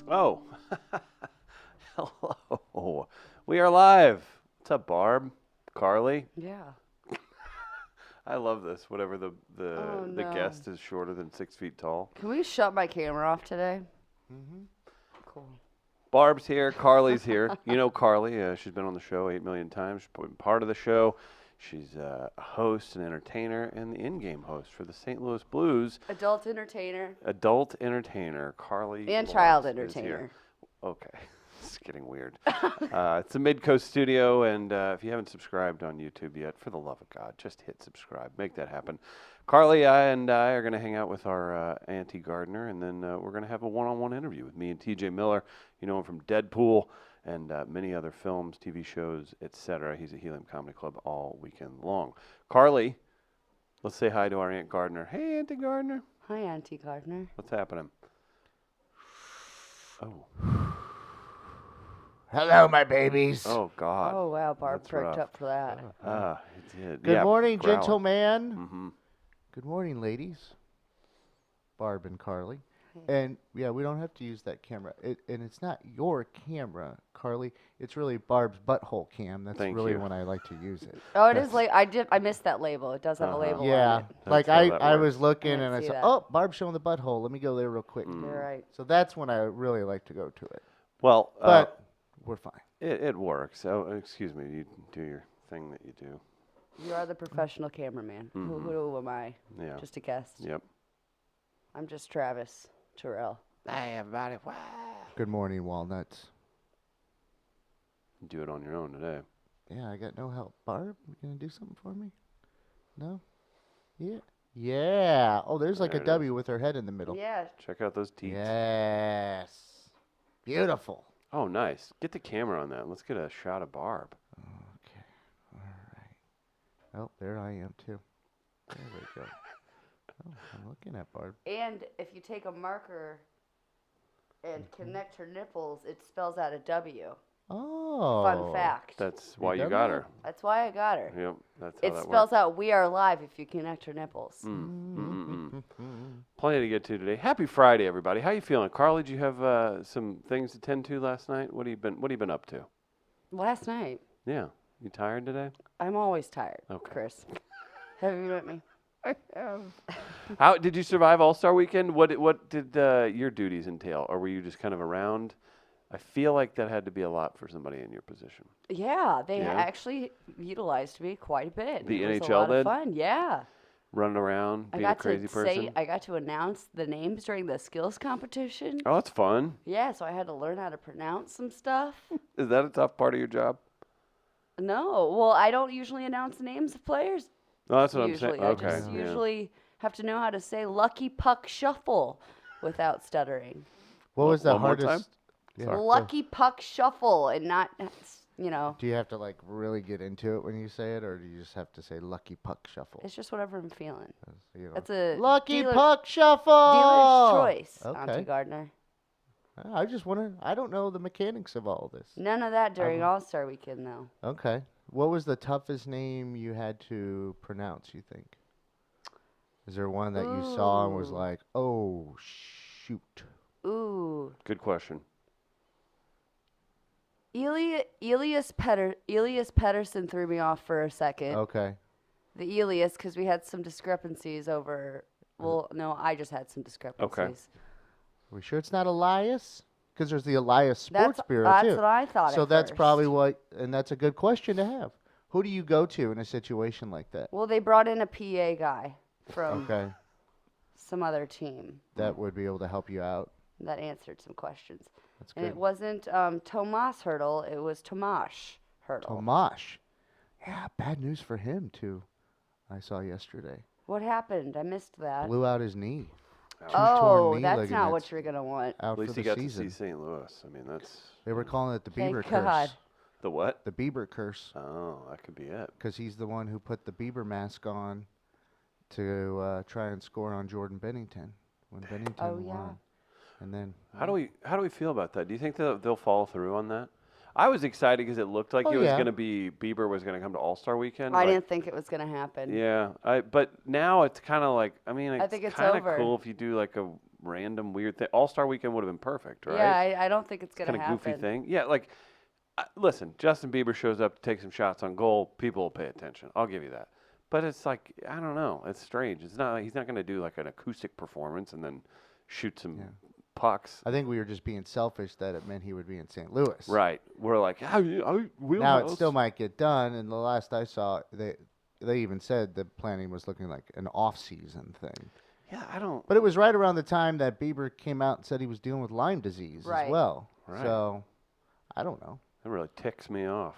Oh, hello. We are live. What's up, Barb? Carly? Yeah. I love this. Whatever Oh the no. guest is shorter than 6 feet tall. Can we shut my camera off today? Mm-hmm. Cool. Barb's here. Carly's here. You know Carly. She's been on the show 8 million times. She's been part of the show. She's a host and entertainer and the in-game host for the St. Louis Blues. Adult entertainer. Adult entertainer. Carly And Lawrence child is here. entertainer. Okay. It's getting weird. It's a Midcoast studio, and if you haven't subscribed on YouTube yet, for the love of God, just hit subscribe. Make that happen. Carly and I are going to hang out with our Auntie Gardner, and then we're going to have a one-on-one interview with me and TJ Miller. You know him from Deadpool and many other films, TV shows, etc. He's at Helium Comedy Club all weekend long. Carly, let's say hi to our Aunt Gardner. Hey, Auntie Gardner. Hi, Auntie Gardner. What's happening? Oh. Hello, my babies. Oh, God. Oh wow, Barb That's perked rough. up for that. It did. Good morning, growling. gentlemen. Mm-hmm. Good morning, ladies. Barb and Carly. And yeah, we don't have to use that camera. And it's not your camera, Carly. It's really Barb's butthole cam. That's Thank really you. when I like to use it. Oh, it is late. I missed that label. It does have a label Yeah, on it. like That's how that I works. was looking I didn't and I see saw, that. oh, Barb's showing the butthole. Let me go there real quick. You're right. So that's when I really like to go to it. Well, But we're fine. it works. Oh, excuse me. You do your thing that you do. You are the professional cameraman. Who am I? Yeah. Just a guest. Yep. I'm just Travis Terrell. Hey, everybody. Wow. Good morning, Walnuts. You do it on your own today. Yeah, I got no help. Barb, you gonna do something for me? No? Yeah. Yeah. Oh, there's like There a it W with her head in the middle. Yeah. Check out those teeth. Yes. Beautiful. Oh, nice. Get the camera on that. Let's get a shot of Barb. Okay. All right. Oh, there I am too. There we go. Oh, I'm looking at Barb. And if you take a marker and connect her nipples, it spells out a W. Oh. Fun fact. That's why you done got that? her. That's why I got her. Yep. That's how It that spells works. out "We Are Live" if you connect her nipples. Plenty to get to today. Happy Friday, everybody. How you feeling, Carly? Did you have some things to tend to last night? What have you been up to? Last night, Yeah. You tired today? I'm always tired. Okay. Chris, have you met me? I have. How did you survive All-Star Weekend? What did your duties entail, or were you just kind of around? I feel like that had to be a lot for somebody in your position. Yeah, they Yeah? actually utilized me quite a bit. The it was NHL a lot did? of fun. Yeah, Running around, I being a got crazy to person. I got to announce the names during the skills competition. Oh, that's fun. Yeah, so I had to learn how to pronounce some stuff. Is that a tough part of your job? No, well, I don't usually announce the names of players. No, that's what Usually, I'm I saying. Okay. just yeah. usually have to know how to say "Lucky Puck Shuffle" without stuttering. What was the One more time? hardest? Yeah, go. Lucky Puck Shuffle, and not, you know, Do you have to like really get into it when you say it, or do you just have to say Lucky Puck Shuffle? it's just whatever I'm feeling. You know. That's a Lucky dealer- Puck Shuffle. dealer's choice, Auntie Okay. Gardner. I just want to. I don't know the mechanics of all this. None of that during All-Star Weekend, though. Okay. What was the toughest name you had to pronounce, you think? Is there one that you saw and was Ooh. like, oh, shoot? Ooh, Good question. Elias Pettersson threw me off for a second. Okay. The Elias, because we had some discrepancies over. Well, no, I just had some discrepancies. Are we sure it's not Elias? Because there's the Elias Sports Bureau, that's too. what I thought. So at that's first. probably what, and that's a good question to have. Who do you go to in a situation like that? Well, they brought in a PA guy from Okay. some other team That would be able to help you out. that answered some questions. That's And good. it wasn't Tomas Hurdle, it was Tomash Hurdle. Tomash. Yeah, bad news for him, too. I saw yesterday. What happened? I missed that. Blew out his knee. Two Oh, torn knee that's not ligaments what you're going to want. out At least for he the got season. to see St. Louis. I mean, that's They were calling it the Thank Bieber God. curse. the what? The Bieber curse. Oh, that could be it. Because he's the one who put the Bieber mask on to try and score on Jordan Bennington when Bennington Oh, yeah. won. And then How do we feel about that? Do you think they'll follow through on that? I was excited because it looked like Oh, it was yeah. going to be Bieber was going to come to All-Star Weekend. I but- didn't think it was going to happen. Yeah, but now it's kind of like I I think it's kind of over. cool if you do like a random weird thing. All-Star Weekend would have been perfect, right? Yeah, I don't think it's gonna Kind of happen. goofy thing. Yeah, like, listen, Justin Bieber shows up to take some shots on goal. People will pay attention. I'll give you that. But it's like, I don't know. It's strange. It's not. He's not going to do like an acoustic performance and then shoot some pucks. I think we were just being selfish that it meant he would be in St. Louis. Right. We're like, Now it still might get done, and the last I saw, they even said the planning was looking like an off-season thing. Yeah, I don't. But it was right around the time that Bieber came out and said he was dealing with Lyme disease Right. as well. Right. So, I don't know. That really ticks me off.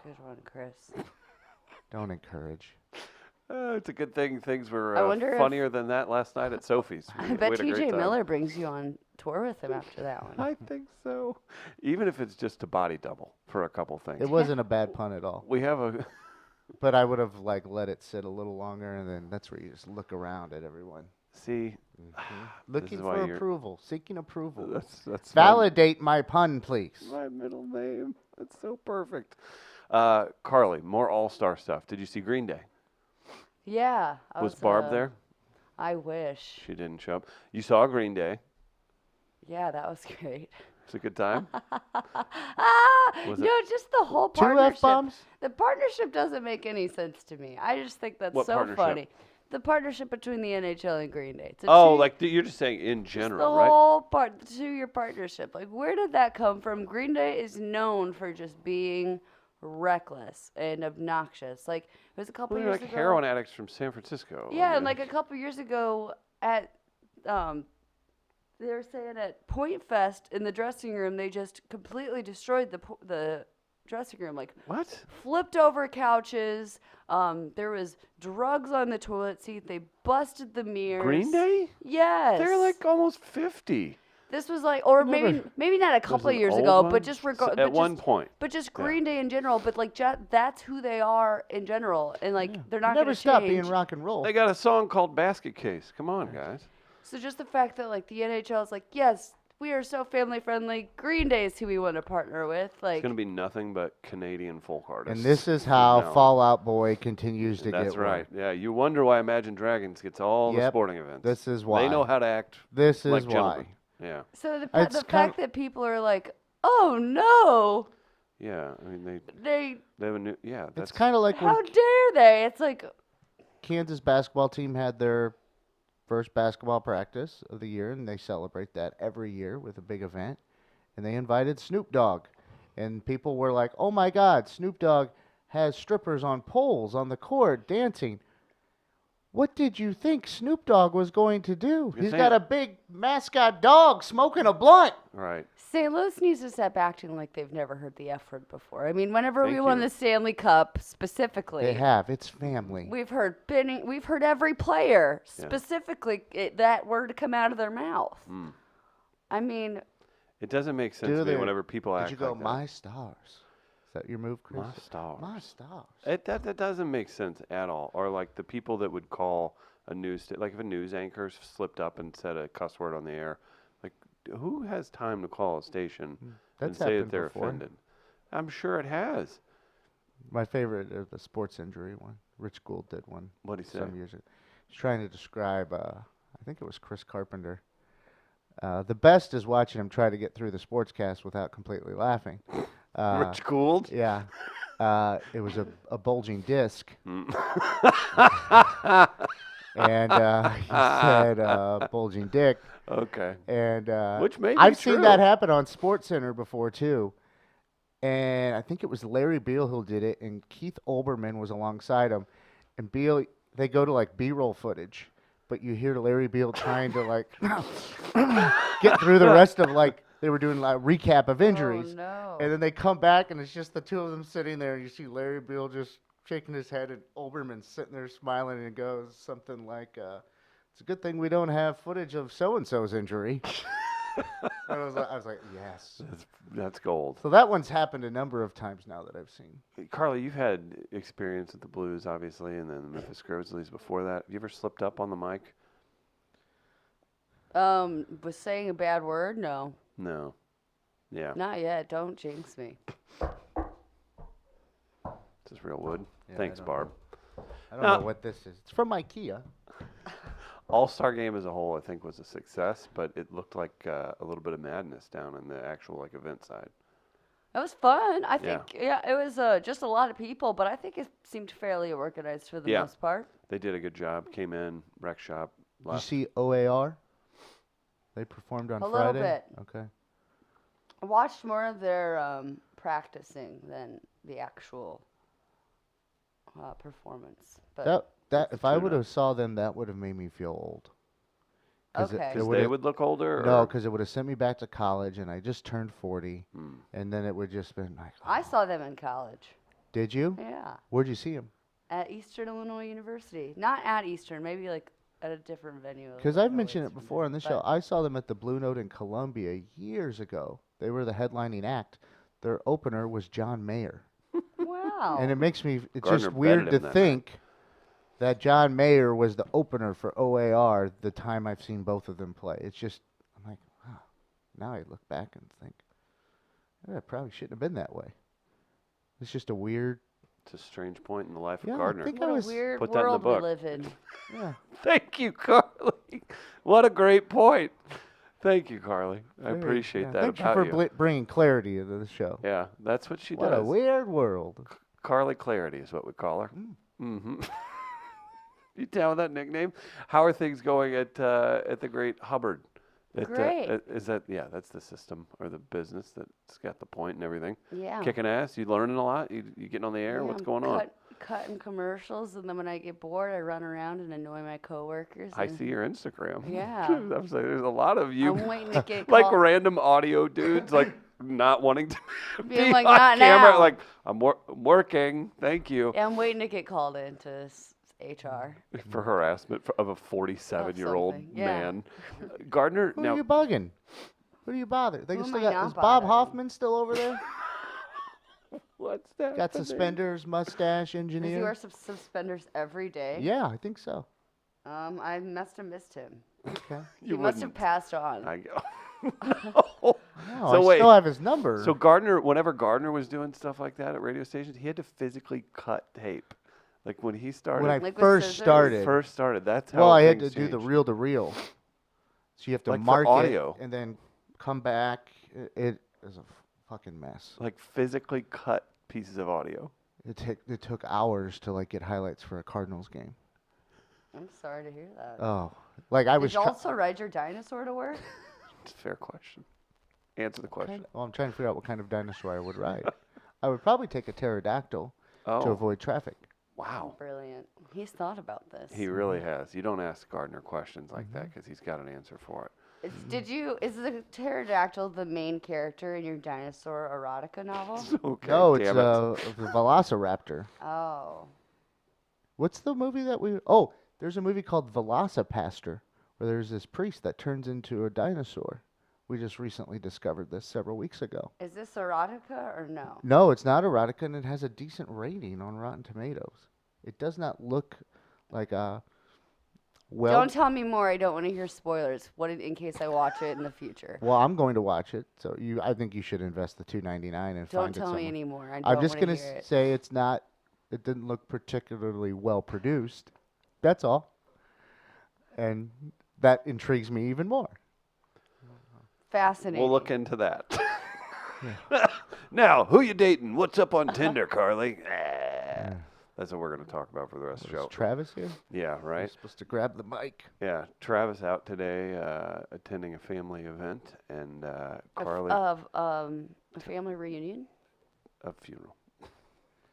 Good one, Chris. Don't encourage. It's a good thing things were I wonder if- funnier than that last night at Sophie's. I We bet had a great TJ time. Miller brings you on tour with him after that one. I think so. Even if it's just a body double for a couple things. It wasn't a bad pun at all. We have a. But I would have let it sit a little longer, and then that's where you just look around at everyone. See, Looking is why for you're- approval, seeking approval. that's Validate my pun, please. my middle name. That's so perfect. Carly, more All-Star stuff. Did you see Green Day? Yeah. Was Barb there? I wish. She didn't show up. You saw Green Day. Yeah, that was great. It's a good time. Was No, just the whole Two partnership. F-bombs? The partnership doesn't make any sense to me. I just think that's What so partnership? funny. The partnership between the NHL and Green Day. It's a Oh, two- like you're just saying in just general, the right? whole the 2-year partnership. Like, where did that come from? Green Day is known for just being reckless and obnoxious. Like, it was a couple Well, years they're like ago. heroin addicts from San Francisco. I Yeah, and mean, like a couple years ago at they were saying at Point Fest in the dressing room, they just completely destroyed the dressing room. Like, what? flipped over couches. There was drugs on the toilet seat. They busted the mirrors. Green Day? Yes. They're like almost 50. This was like, or Never- maybe not a Those couple are of the years old ago, ones? but just At one point. But just Green Day in general. But like, that's who they are in general, and like they're not Never gonna stop change. being rock and roll. They got a song called Basket Case. Come on, guys. So just the fact that like the NHL is like, yes, we are so family friendly. Green Day is who we want to partner with. Like, It's going to be nothing but Canadian folk artists. And this is how from now on. Fall Out Boy continues to That's get right. Yeah, you wonder why Imagine Dragons gets all the Yep. sporting events. This is why. They know how to act This is like why. gentlemen. Yeah. so the It's fact kind that people are like, oh no, Yeah. I mean, they they have a new. Yeah. That's It's kind of like when how dare they? It's like, Kansas basketball team had their first basketball practice of the year, and they celebrate that every year with a big event. And they invited Snoop Dogg, and people were like, "Oh my God, Snoop Dogg has strippers on poles on the court dancing." What did you think Snoop Dogg was going to do? You're He's saying- got a big mascot dog smoking a blunt. right. St. Louis needs to stop acting like they've never heard the F word before. I mean, whenever Thank we won you. the Stanley Cup specifically, They have. It's family. we've heard every player specifically that word come out of their mouth. Mm. I mean, It doesn't make sense Do to me they- whenever people Did act you go, like that. my stars? Is that your move, Chris? My stars. My stars. That doesn't make sense at all. Or like the people that would call a like if a news anchor slipped up and said a cuss word on the air, like who has time to call a station and That's say that happened they're before. offended? I'm sure it has. My favorite is the sports injury one. Rich Gould did one What'd he say? some years ago. He's trying to describe, I think it was Chris Carpenter. The best is watching him try to get through the sportscast without completely laughing. Rich Gould. Yeah. It was a bulging disc. And he said bulging dick. Okay. And Which may be I've seen that true. happen on SportsCenter before too. And I think it was Larry Beal who did it, and Keith Olbermann was alongside him. And Beal, they go to like B-roll footage, but you hear Larry Beal trying to like get through the rest of like they were doing like recap of injuries. oh no. And then they come back, and it's just the two of them sitting there, and you see Larry Beal just shaking his head, and Olbermann sitting there smiling, and goes something like, "It's a good thing we don't have footage of so-and-so's injury." And I was like, yes. That's gold. So that one's happened a number of times now that I've seen. Carly, you've had experience with the Blues, obviously, and then the Memphis Grizzlies before that. Have you ever slipped up on the mic? Was saying a bad word? No, No. Yeah. not yet. Don't jinx me. This is real wood. Yeah, I Thanks, don't Barb. I don't No. know what this is. It's from IKEA. All-Star game as a whole, I think, was a success, but it looked like a little bit of madness down in the actual like event side. It was fun. I Yeah. think, it was just a lot of people, but I think it seemed fairly organized for the Yeah. most part. They did a good job. Came in, rec shop. Did you left. see OAR? They performed on A little Friday. bit. Okay. I watched more of their practicing than the actual performance. But That That's if the I tune-up. would have saw them, that would have made me feel old. Okay. Because would've- they would look older? No, or- because it would have sent me back to college, and I just turned 40, Hmm. and then it would just been like. I oh. saw them in college. Did you? Yeah. Where'd you see them? At Eastern Illinois University. Not at Eastern, maybe like at a different venue. Because I've mentioned it before on the show. But I saw them at the Blue Note in Columbia years ago. They were the headlining act. Their opener was John Mayer. Wow. And it makes me, it's Gardner just weird betted to him that night. think that John Mayer was the opener for OAR the time I've seen both of them play. It's just, I'm like, wow. Now I look back and think, it probably shouldn't have been that way. It's just a weird, It's a strange point in the life Yeah, of I Gardner. think what I a was- weird Put that in the world we book. live in. yeah. Thank you, Carly. What a great point. Thank you, Carly. I very- appreciate yeah. that Thank about you for bringing clarity into the show. Yeah, that's what she What does. a weird world. Carly Clarity is what we call her. Mm. Mm-hmm. You down with that nickname? How are things going at the Great Hubbard? Great. Is that that's the system or the business that's got the point and everything. Yeah. Kicking ass. You learning a lot. You getting on the air. Yeah, What's I'm going on? Cutting commercials, and then when I get bored, I run around and annoy my coworkers. I and see your Instagram. Yeah. I was like, there's a lot of you. I'm waiting to get like called. random audio dudes, like not wanting to Being be like, on "Not camera. now." Like I'm working. Thank you Yeah, I'm waiting to get called into HR. for harassment of a 47-year-old something, yeah. man. Gardner. Who now, are you bugging? Who do you bother? They Who still am I got, not is Bob bothering? Hoffman still over there? what's that? Got suspenders, mustache, Does he engineer. wear suspenders every day? Yeah, I think so. I must have missed him. Okay. He You must have wouldn't. passed on. I go. No, So I wait. still have his number. So Gardner, whenever Gardner was doing stuff like that at radio stations, he had to physically cut tape. Like when he started, when I Like with first scissors? started, first started, that's how. well, I had to things do the changed. reel to reel. So you have to Like for mark audio. it and then come back. It is a fucking mess. Like physically cut pieces of audio. It took hours to like get highlights for a Cardinals game. I'm sorry to hear that. Oh, like I Did was. you also ride your dinosaur to work? It's a fair question. Answer the question. Well, I'm trying to figure out what kind of dinosaur I would ride. I would probably take a pterodactyl to Oh, avoid traffic. wow. Brilliant. He's thought about this. He really has. You don't ask Gardner questions like that because he's got an answer for it. Is the pterodactyl the main character in your dinosaur erotica novel? Okay. No, it's damn it. the Velociraptor. Oh. What's the movie that we? Oh, there's a movie called Velocipastor, where there's this priest that turns into a dinosaur. We just recently discovered this several weeks ago. Is this erotica or no? No, it's not erotica, and it has a decent rating on Rotten Tomatoes. It does not look like a well. Don't tell me more. I don't want to hear spoilers. What in case I watch it in the future? Well, I'm going to watch it, so I think you should invest the $2.99 and Don't find it tell me somewhere. anymore. I don't I'm just wanna gonna hear it. say it's not. It didn't look particularly well produced. That's all. And that intrigues me even more. Fascinating. We'll look into that. Now, who you dating? What's up on Tinder, Carly? That's what we're going to talk about for the rest of the Is show. Travis here? Yeah, You're right. supposed to grab the mic. Yeah, Travis out today attending a family event, and Carly Of a family reunion. a funeral.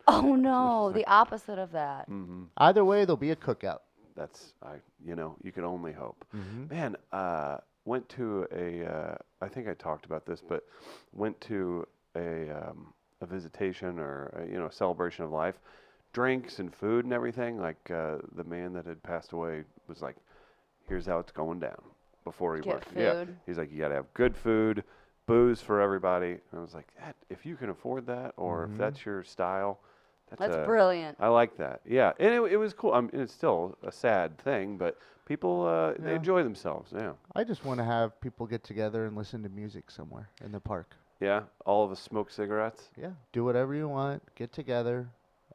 Oh no, the opposite of that. Mm-hmm. Either way, there'll be a cookout. That's you can only hope. Mm-hmm. Man, went to I think I talked about this, but went to a visitation or a celebration of life, drinks and food and everything. Like the man that had passed away was like, "Here's how it's going down." Before he Get went, yeah, food. he's like, "You got to have good food, booze for everybody." And I was like, "If you can afford that, or if that's your style, That's brilliant. I like that." Yeah, and it was cool. It's still a sad thing, but people they Yeah. enjoy themselves. Yeah, I just want to have people get together and listen to music somewhere in the park. yeah. All of us smoke cigarettes. Yeah. Do whatever you want. Get together.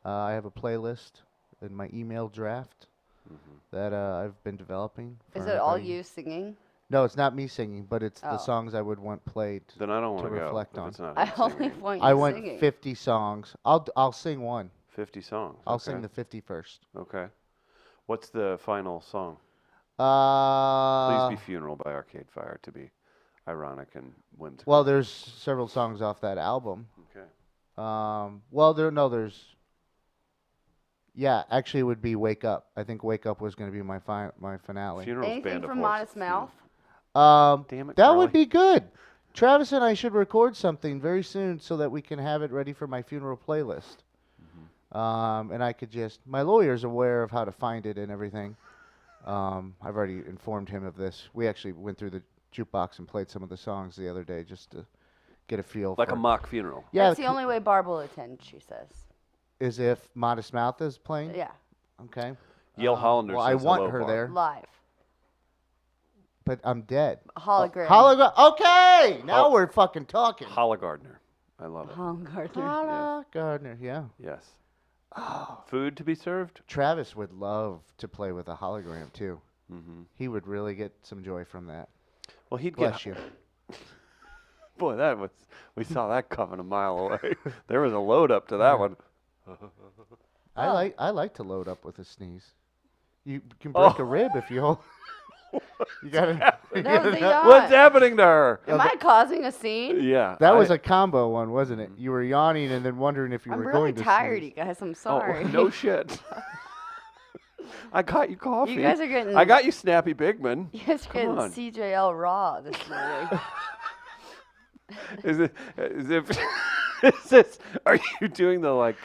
I have a playlist in my email draft. that I've been developing. Is for it all everybody. you singing? No, it's not me singing, but it's the Oh. songs I would want played. Then I don't want To to go. reflect if on. It's not I him only singing. want I you want singing. 50 songs. I'll sing one. 50 songs. I'll okay. sing the 50 first. Okay. What's the final song? Please Uh, Be Funeral by Arcade Fire, to be ironic and whimsical. well, there's several songs off that album. Okay. Well, there's. Yeah, actually, it would be "Wake Up." I think "Wake Up" was going to be my finale. Funeral's Anything Band of from Horses. Modest Mouth? Damn it, That Carly. would be good. Travis and I should record something very soon so that we can have it ready for my funeral playlist. And I could just. My lawyer's aware of how to find it and everything. I've already informed him of this. We actually went through the jukebox and played some of the songs the other day just to get a feel Like for a mock funeral. Yeah, That's the only way Barb will attend, she says. is if Modest Mouth is playing. Yeah, Okay. Yale Hollander Well, I says want hello, her Barb. there, live. but I'm dead. Hologram. Hologram. Okay, now Hol- we're fucking talking. Holla Gardner. I love it. Gardner. Holla Gardner. Yeah. Yes. Food to be served? Travis would love to play with a hologram too. Mm-hmm. He would really get some joy from that. Well, he'd Bless get. you. Boy, that was. We saw that coming a mile away. There was a load up to that one. I like to load up with a sneeze. You can break a rib if you hold. You gotta. That was a yawn. What's happening to her? Am I causing a scene? Yeah. That was a combo one, wasn't it? You were yawning and then wondering if you I'm were really going to tired, sneeze. you guys. I'm Oh, sorry. no shit. I got you coffee. You guys are getting. I got you Snappy Bigman. You guys are getting Come on. CJL raw this morning. Is it? Is it? Is this? Are you doing the like?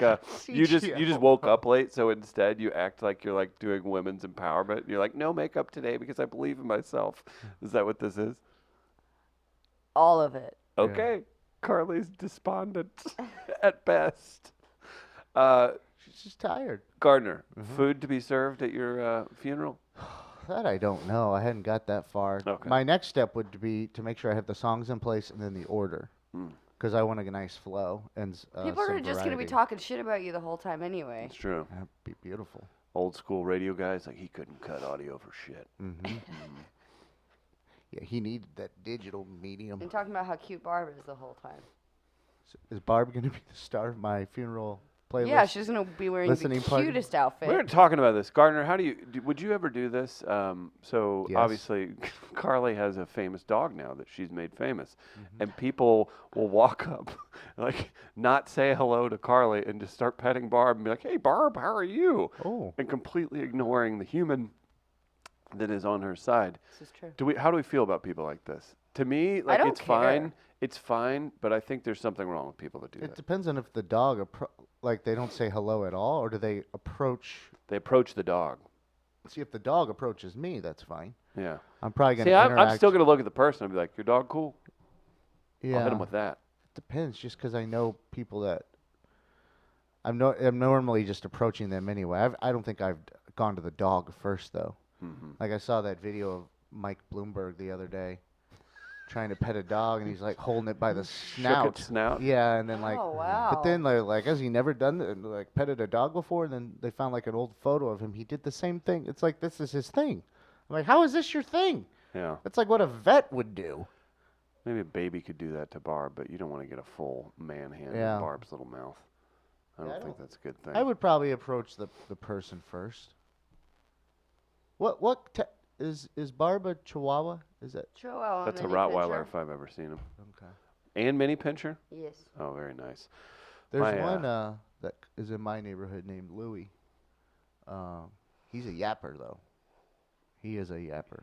You just woke up late, so instead you act like you're like doing women's empowerment. You're like, no makeup today because I believe in myself. Is that what this is? All of it. Okay, Carly's despondent at best. She's just tired. Gardner, food to be served at your funeral? That I don't know. I hadn't got that far. Okay. My next step would be to make sure I have the songs in place and then the order, Mm. because I want a nice flow and People some are just going to be variety. talking shit about you the whole time anyway. It's true. That'd be beautiful. Old school radio guys, like he couldn't cut audio for shit. Hmm Yeah, he needed that digital medium. And talking about how cute Barb is the whole time. Is Barb going to be the star of my funeral playlist? Yeah, she's going to be wearing the listening party? cutest outfit. We were talking about this, Gardner. How would you ever do this? So Yes. obviously, Carly has a famous dog now that she's made famous, and people will walk up, like not say hello to Carly, and just start petting Barb and be like, "Hey, Barb, how are you?" Oh, And completely ignoring the human that is on her side. This is true. How do we feel about people like this? To me, like don't it's fine. care. It's fine, but I think there's something wrong with people that do it that. depends on if the dog like they don't say hello at all, or do they approach? They approach the dog. See, if the dog approaches me, that's fine. Yeah. I'm probably going See, to I'm interact. still gonna look at the person and be like, "Your dog cool?" Yeah, I'll hit him with that. depends. Just because I know people that I'm normally just approaching them anyway. I don't think I've gone to the dog first though. Mm-hmm. Like I saw that video of Mike Bloomberg the other day trying to pet a dog, and he's like holding it by the snout. Shook its snout. Yeah, and then like, Oh, wow. but then like, has he never done like petted a dog before? And then they found like an old photo of him. He did the same thing. It's like this is his thing. I'm like, how is this your thing? Yeah. That's like what a vet would do. Maybe a baby could do that to Barb, but you don't want to get a full man hand Yeah. in Barb's little mouth. I don't think that's a good thing. I would probably approach the person first. Is Barb a Chihuahua? Is that Chihuahua That's a mini Rottweiler pincher. if I've ever seen him. okay? And mini pincher? Yes. Oh, very nice. There's My, one that is in my neighborhood named Louie. He's a yapper though. He is a yapper.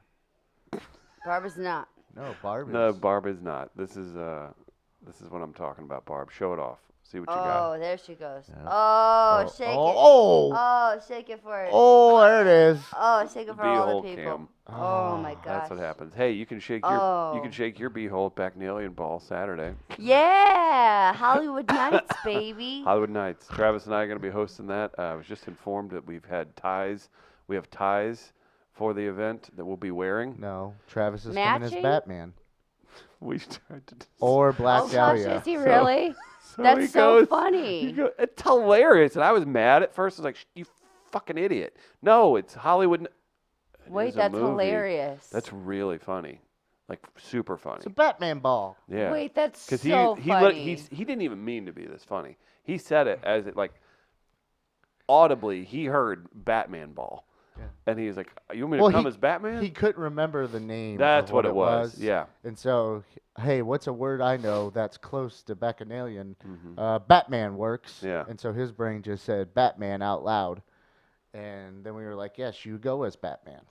Barb is not. No, Barb No, is. Barb is not. This is what I'm talking about, Barb. Show it off. See what you got. Oh, there she goes. Yeah. Oh, shake it. Oh, Oh, shake it for it. oh, there it is. Oh, shake it for all Beehole the people. cam. Oh my gosh. That's what happens. Hey, you can shake your Oh. beehole at Bagnalian Ball Saturday. Yeah, Hollywood Nights, baby. Hollywood Nights. Travis and I are going to be hosting that. I was just informed that we have ties for the event that we'll be wearing. No, Travis is coming as Matching? Batman We tried to. or Black Oh gosh, Dahlia. is he really? So That's he so goes- funny. It's hilarious. And I was mad at first. I was like, you fucking idiot. No, it's Hollywood. It Wait, is a that's movie. hilarious. That's really funny. Like, super funny. It's a Batman ball. Yeah. Wait, that's Because so funny. he didn't even mean to be this funny. He said it as it like audibly. He heard Batman ball, Yeah. and he was like, "You want me to come he, as Batman?" He couldn't remember the name. That's of what it was. Yeah. And so, hey, what's a word I know that's close to Bacchanalian? Mhm. Batman works. Yeah. And so his brain just said Batman out loud. And then we were like, yes, you go as Batman.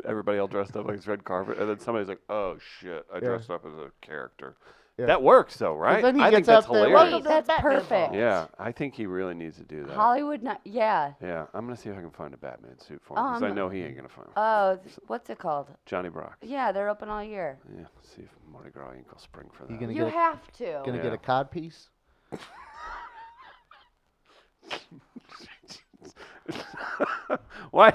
Everybody all dressed up like it's red carpet, and then somebody's like, "Oh shit, I Yeah. dressed up as a character." Yeah. That works though, right? then he I think gets that's up there, hilarious. "Welcome to That's Batman perfect. ball." Yeah, I think he really needs to do that. Hollywood, yeah. Yeah, I'm gonna see if I can find a Batman suit for him because I know he ain't gonna find one. Oh, what's it called? Johnny Brock. Yeah, they're open all year. Yeah, let's see if Mardi Gras ain't gonna spring for that. You gonna You get have to. Gonna Yeah. get a cod piece? Why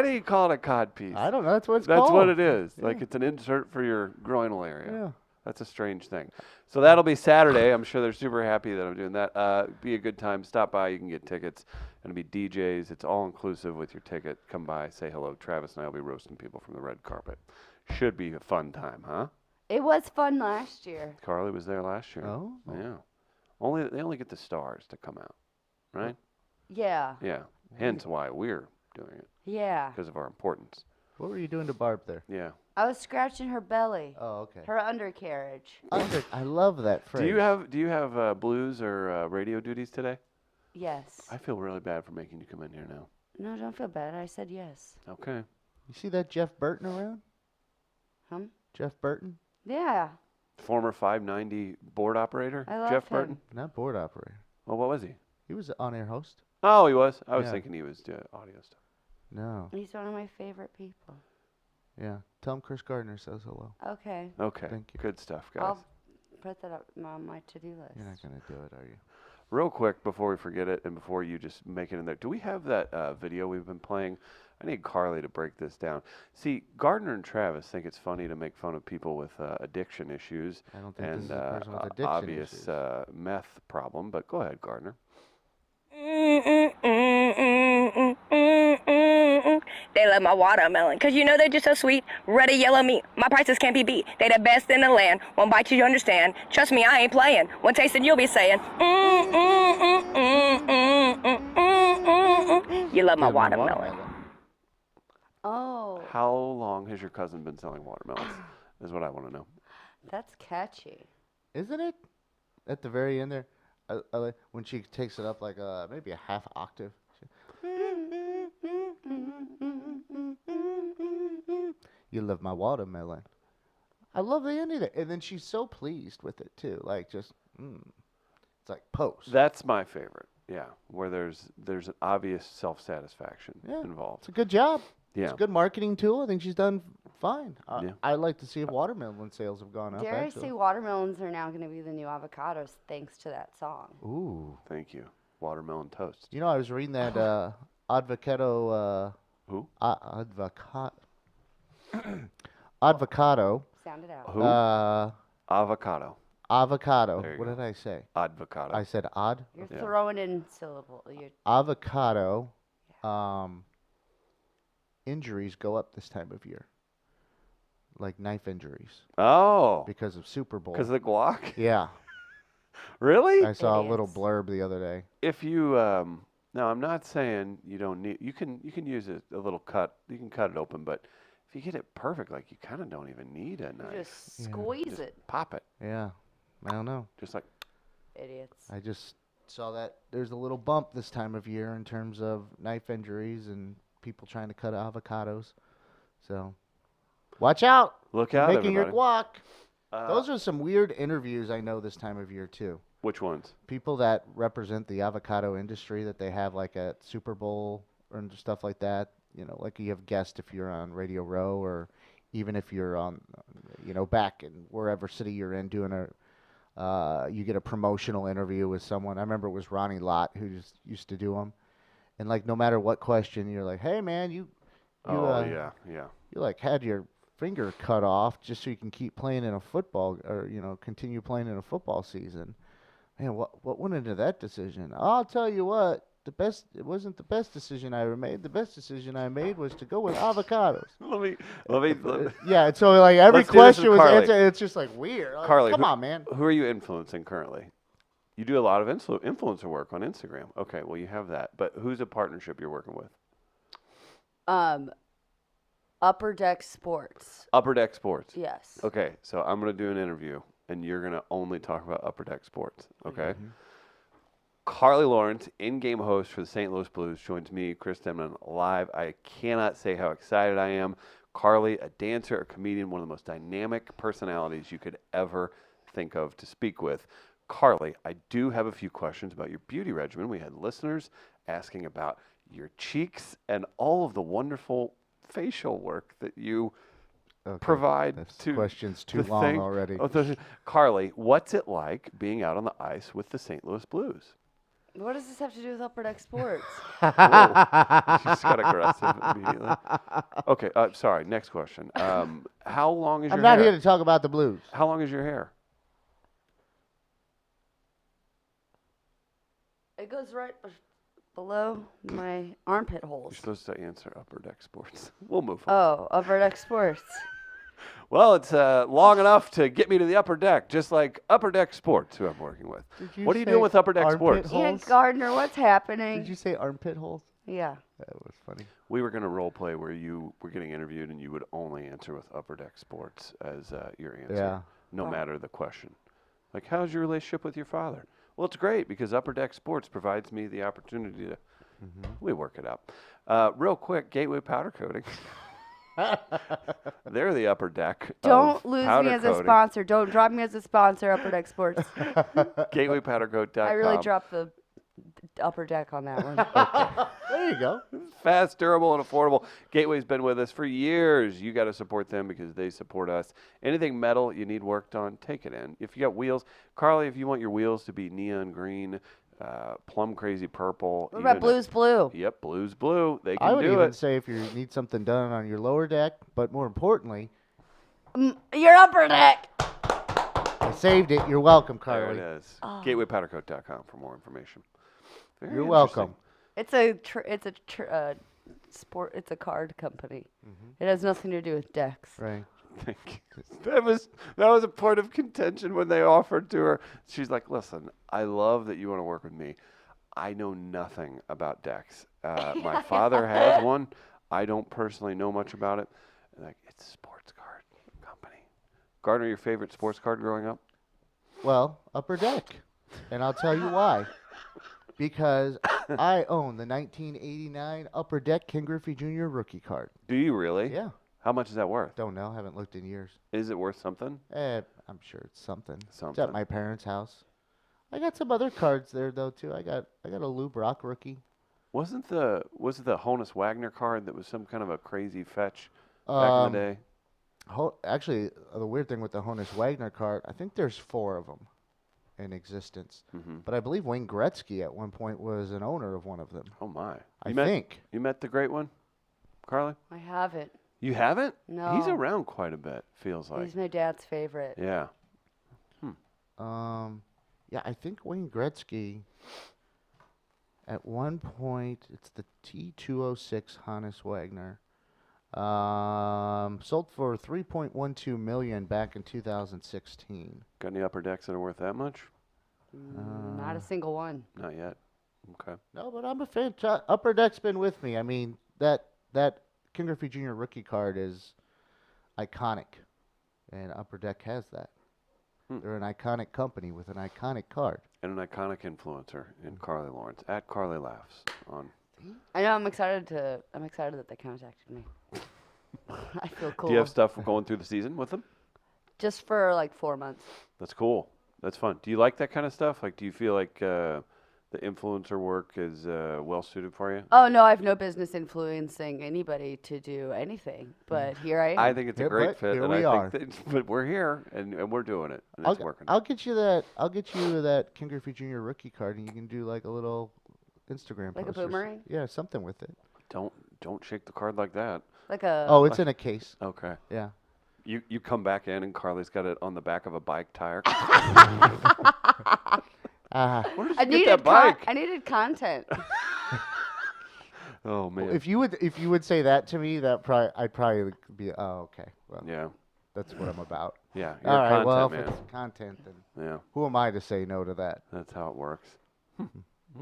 do you call it a cod piece? I don't know. That's what it's That's called. what it is. Like Yeah. it's an insert for your groinal area. Yeah. That's a strange thing. So that'll be Saturday. I'm sure they're super happy that I'm doing that. Be a good time. Stop by. You can get tickets. It'll be DJs. It's all inclusive with your ticket. Come by. Say hello. Travis and I will be roasting people from the red carpet. Should be a fun time, huh? It was fun last year. Carly was there last year. Oh. Yeah. They only get the stars to come out, right? Yeah. Yeah. Hence why we're doing it Yeah. because of our importance. What were you doing to Barb there? Yeah. I was scratching her belly, Oh, okay. her undercarriage. I love that phrase. Do you have blues or radio duties today? Yes. I feel really bad for making you come in here now. No, don't feel bad. I said yes. Okay. You see that Jeff Burton around? Jeff Burton? Yeah. Former 590 board operator, I love Jeff him. Burton. Not board operator. Well, what was he? He was an on-air host. Oh, he was. I was Yeah. thinking he was doing audio stuff. No. He's one of my favorite people. Yeah. Tell him Chris Gardner says hello. Okay. Okay. Thank you. Good stuff, guys. I'll put that up on my to-do list. You're not gonna do it, are you? Real quick before we forget it and before you just make it in there, do we have that video we've been playing? I need Carly to break this down. See, Gardner and Travis think it's funny to make fun of people with addiction issues I don't think and this is a person with addiction obvious issues. meth problem, but go ahead, Gardner. They love my watermelon, cause you know they're just so sweet. Red or yellow meat, my prices can't be beat. They the best in the land. One bite you understand. Trust me, I ain't playing. One taste and you'll be saying, You love my Give him a watermelon. Oh, How long has your cousin been selling watermelons? Is what I want to know. that's catchy. Isn't it? At the very end there, I like when she takes it up like maybe a half octave. You love my watermelon. I love the ending there, and then she's so pleased with it too. Like just, it's like pose. That's my favorite. Yeah, where there's an obvious self-satisfaction Yeah. involved. It's a good job. Yeah. It's a good marketing tool. I think she's done fine. Yeah. I'd like to see if watermelon sales have gone up. Dare I actually. say watermelons are now going to be the new avocados thanks to that song. Ooh. Thank you. Watermelon toast. You know, I was reading that Advocado. Who? Advocado. Advocado. Sound it out. Who? Avocado. Avocado. There you What go. did I say? Advocado. I said odd. You're Yeah. throwing in syllable. You're, Avocado. Injuries go up this time of year. Like knife injuries Oh, because of Super Bowl. because of the Glock? Yeah, Really? I saw a little Idiots. blurb the other day. If you now, I'm not saying you don't need. You can use a little cut. You can cut it open, but if you get it perfect, like you kind of don't even need a you knife. just squeeze Just it, pop it, Yeah, I don't know. just like idiots. I just saw that there's a little bump this time of year in terms of knife injuries and people trying to cut avocados. So, watch out. look out, Making your everybody. guac. Those are some weird interviews I know this time of year too. Which ones? People that represent the avocado industry that they have like at Super Bowl and stuff like that. You know, like you have guests if you're on Radio Row or even if you're on, back in wherever city you're in doing you get a promotional interview with someone. I remember it was Ronnie Lott who just used to do them. And like no matter what question, you're like, hey man, you yeah. you like had your finger cut off just so you can keep playing in a football or continue playing in a football season. Man, what went into that decision? I'll tell you what, It wasn't the best decision I ever made. The best decision I made was to go with avocados. let me Yeah, and so like every Let's do this with question was Carly. answered. It's just like weird. Like, Carly, come on, man. who are you influencing currently? You do a lot of influencer work on Instagram. Okay, well you have that, but who's a partnership you're working with? Upper Deck Sports. Upper Deck Sports. Yes. Okay, so I'm going to do an interview, and you're going to only talk about Upper Deck Sports, okay? Carly Lawrence, in-game host for the St. Louis Blues, joins me, Chris Demnon, live. I cannot say how excited I am. Carly, a dancer, a comedian, one of the most dynamic personalities you could ever think of to speak with. Carly, I do have a few questions about your beauty regimen. We had listeners asking about your cheeks and all of the wonderful facial work that you provide This to question's too the long thing. already. Carly, what's it like being out on the ice with the St. Louis Blues? What does this have to do with Upper Deck Sports? Whoa. She just got aggressive immediately. Okay, sorry. Next question. How long is your I'm not hair? here to talk about the Blues. How long is your hair? It goes right below my armpit You're holes. supposed to answer Upper Deck Sports. We'll move on. Oh, Upper Deck Sports. Well, it's long enough to get me to the upper deck, just like Upper Deck Sports, who I'm working with. What are you doing with Upper Deck Sports? Holes? Ian Gardner, what's happening? Did you say armpit holes? Yeah. That was funny. We were going to role play where you were getting interviewed and you would only answer with Upper Deck Sports as your answer, Yeah. no Wow. matter the question. Like, how's your relationship with your father? Well, it's great because Upper Deck Sports provides me the opportunity to. We work it out. Real quick, Gateway Powder Coating. They're the upper deck. Don't of lose me powder as a coating. sponsor. Don't drop me as a sponsor, Upper Deck Sports. GatewayPowderCoat.com. I really dropped the Upper Deck on that one. There you go. Fast, durable, and affordable. Gateway's been with us for years. You got to support them because they support us. Anything metal you need worked on, take it in. If you got wheels, Carly, if you want your wheels to be neon green, plum crazy purple. What about Blues Blue? Yep, Blues Blue. They I can would do even it. say if you need something done on your lower deck, but more importantly, Your Upper Deck. I saved it. You're welcome, There Carly. it is. GatewayPowderCoat.com for more information. Very You're interesting. welcome. It's a card company. It has nothing to do with decks. Right. Thank you. That was a point of contention when they offered to her. She's like, "Listen, I love that you want to work with me. I know nothing about decks. My father has one. I don't personally know much about it. Like, it's a sports card company." Gardner, your favorite sports card growing up? Well, Upper Deck. And I'll tell you why. Because I own the 1989 Upper Deck Ken Griffey Jr. rookie card. Do you really? Yeah. How much is that worth? Don't know. Haven't looked in years. Is it worth something? I'm sure it's something. It's Something. at my parents' house. I got some other cards there though too. I got a Lou Brock rookie. Was it the Honus Wagner card that was some kind of a crazy fetch back in the day? Actually, the weird thing with the Honus Wagner card, I think there's 4 of them in existence. Mm-hmm. But I believe Wayne Gretzky at one point was an owner of one of them. Oh my! I You met- think. You met the great one, Carly? I haven't. You haven't? No. He's around quite a bit, feels like. He's my dad's favorite. Yeah. Yeah, I think Wayne Gretzky. At one point, it's the T206 Hannes Wagner. Sold for $3.12 million back in 2016. Got any upper decks that are worth that much? Not a single one. Not yet. Okay. No, but I'm a fan. Upper Deck's been with me. I mean, that Ken Griffey Jr. rookie card is iconic, and Upper Deck has that. They're an iconic company with an iconic card. And an iconic influencer in Carly Lawrence at Carly Laughs on. I know. I'm excited that they contacted me. I feel cool. Do you have stuff going through the season with them? Just for like 4 months. That's cool. That's fun. Do you like that kind of stuff? Like, do you feel like the influencer work is well suited for you? Oh no, I have no business influencing anybody to do anything. But here I am. I think it's a Yeah, great but fit, here and we I are. think but we're here and we're doing it, and it's working. I'll get you that Ken Griffey Jr. rookie card, and you can do like a little Instagram Like a post or s- boomerang? Yeah, something with it. Don't shake the card like that. like a. Oh, it's in a case. Okay. Yeah. You come back in and Carly's got it on the back of a bike tire. Uh, Where did you I get needed that bike? I needed content. Oh man. If you would say that to me, I'd probably be, oh, okay. Well, Yeah. that's what I'm about. Yeah. You're All a right. content Well, man. if it's content, then Yeah. who am I to say no to that? That's how it works.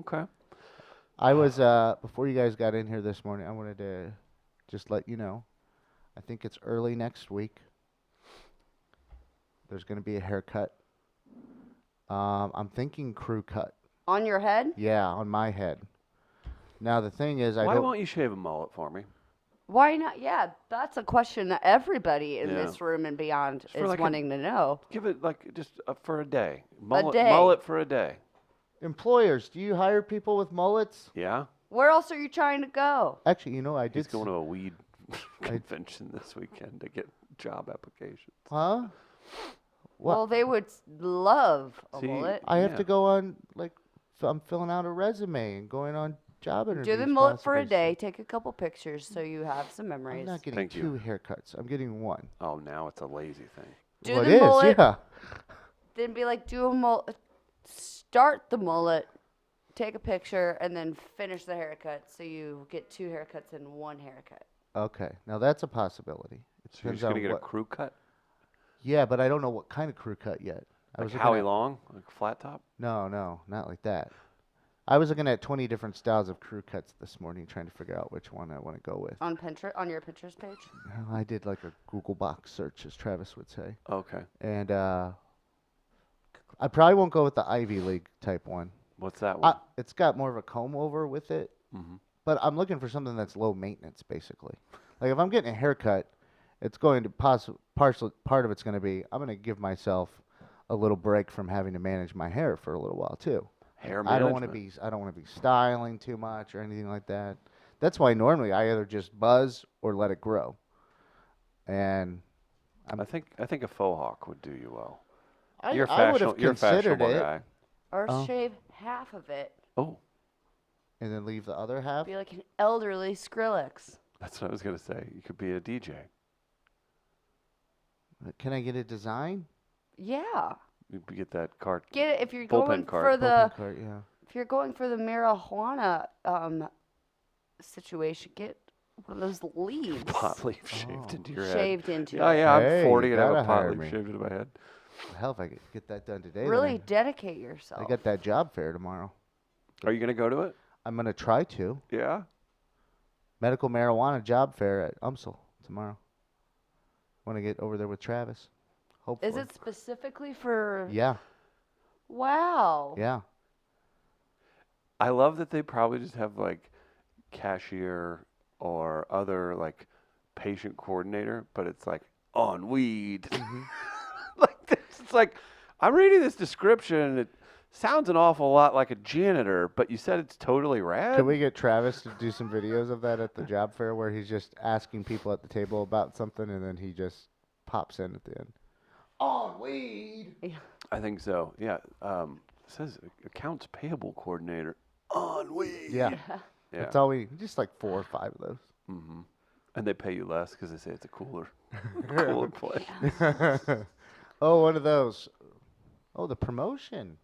Okay. I was before you guys got in here this morning. I wanted to just let you know. I think it's early next week. There's going to be a haircut. I'm thinking crew cut. On your head? Yeah, on my head. Now the thing is, I Why don't. won't you shave a mullet for me? Why not? Yeah, that's a question that everybody in Yeah. this room and beyond for is like a- wanting to know. Give it like just for a day. day. Mullet for a day. Employers, do you hire people with mullets? Yeah. Where else are you trying to go? Actually, you know, I did. He's going to a weed convention this weekend to get job applications. Huh? What? Well, they would love a See, mullet. I have Yeah. to go on I'm filling out a resume and going on job interviews. Do the mullet for a possibly. day. Take a couple pictures so you have some I'm memories. not getting Thank you. 2 haircuts. I'm getting 1. Oh, now it's a lazy thing. Do Well, the it is, mullet. yeah. Then be like, do a mullet. Start the mullet. Take a picture and then finish the haircut so you get 2 haircuts in 1 haircut. Okay, now that's a possibility. It So you're depends just gonna on get a what. crew cut, Yeah, but I don't know what kind of crew cut yet. I like was Howie looking at, Long, like flat top. No, not like that. I was looking at 20 different styles of crew cuts this morning, trying to figure out which one I want to go with. On Pinterest, on your Pinterest page? I did like a Google box search, as Travis would say, Okay. and I probably won't go with the Ivy League type one. What's that one? It's got more of a comb over with it, Mhm. but I'm looking for something that's low maintenance, basically. Like if I'm getting a haircut, it's going to part of it's going to be I'm going to give myself a little break from having to manage my hair for a little while too. Hair I management. don't want to be styling too much or anything like that. That's why normally I either just buzz or let it grow. And I think a faux hawk would do you well. I You're would have You're a considered fashionable it, guy. Or Oh. shave half of it. Oh, and then leave the other half. Be like an elderly Skrillex. that's what I was gonna say. You could be a DJ. Can I get a design? Yeah. You could get that cart. Get it if you're Bullpen going cart. for the Open cart, yeah. if you're going for the marijuana situation, get one of those leaves Pot leaf shaved Oh. into your head. shaved into Yeah, it. yeah. Hey, I'm 40 you and have a gotta pot hire leaf me. shaved into my head. Hell, if I could get that done today. then Really dedicate yourself. I got that job fair tomorrow. Are you gonna go to it? I'm gonna try to. Yeah. Medical marijuana job fair at UMSL tomorrow. Want to get over there with Travis. Hopefully. Is it specifically for? Yeah, Wow. yeah. I love that they probably just have like cashier or other like patient coordinator, but it's like on weed. Mm-hmm. Like this, it's like I'm reading this description and it sounds an awful lot like a janitor, but you said it's totally rad. Can we get Travis to do some videos of that at the job fair where he's just asking people at the table about something and then he just pops in at the end? On weed. I think so. Yeah. It says accounts payable coordinator on weed. Yeah. Yeah. That's all we just like 4 or 5 of those. Mm-hmm. And they pay you less because they say it's a cooler, cooler place. Oh, one of those. Oh, the promotion.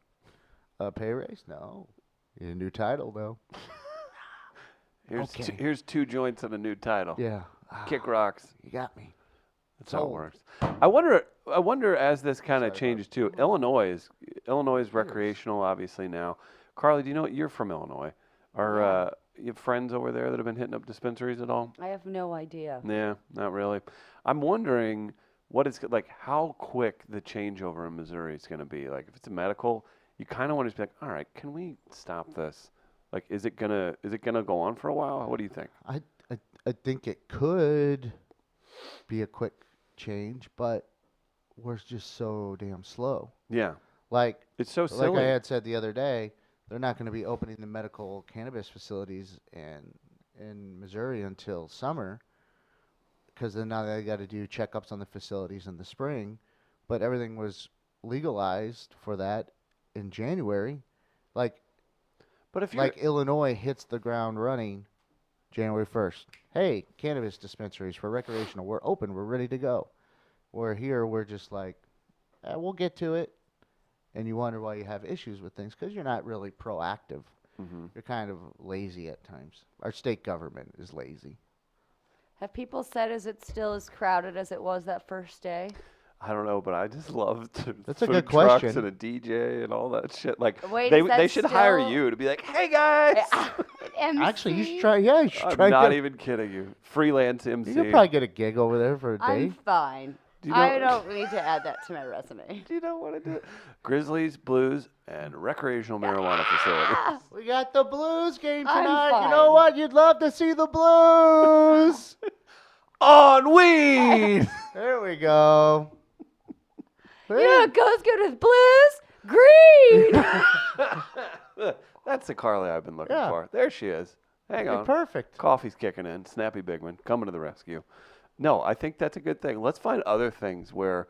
Pay raise? No. Need a new title though. Okay. Here's 2 joints and a new title. Yeah. Kick rocks. You got me. That's how it Sold. works. I wonder as this kind Sorry, of changes too. Illinois is recreational, obviously now. Carly, do you know you're from Illinois? Are you have friends over there that have been hitting up dispensaries at all? I have no idea. Yeah, not really. I'm wondering what it's like. How quick the changeover in Missouri is going to be. Like, if it's a medical, you kind of want to be like, all right, can we stop this? Like, is it gonna go on for a while? What do you think? I think it could be a quick change, but we're just so damn slow. Yeah, Like it's so silly. like I had said the other day, they're not going to be opening the medical cannabis facilities in Missouri until summer, because then now they got to do checkups on the facilities in the spring. But everything was legalized for that in January. Like but if you're Illinois hits the ground running January 1st. Hey, cannabis dispensaries for recreational, we're open, we're ready to go. Where here, we're just like, we'll get to it. And you wonder why you have issues with things, because you're not really proactive. You're kind of lazy at times. Our state government is lazy. Have people said is it still as crowded as it was that first day? I don't know, but I just love the That's a food good trucks question. and a DJ and all that shit. Like Wait, they is that they should hire still- you to be like, "Hey guys." Actually, you should MC? try. Yeah, you should I'm try. not even kidding you. Freelance MC. You could probably get a gig over there for a day. I'm fine. Do you I know- don't need to add that to my resume. Do you know what I do? Grizzlies, Blues, and recreational marijuana facility. We got the Blues game I'm tonight. You know fine. what? You'd love to see the Blues. On weed. There we go. You know what goes good with blues? Green! That's the Carly I've been looking Yeah. for. There she is. Hang You're on. perfect. Coffee's kicking in. Snappy Bigman coming to the rescue. No, I think that's a good thing. Let's find other things where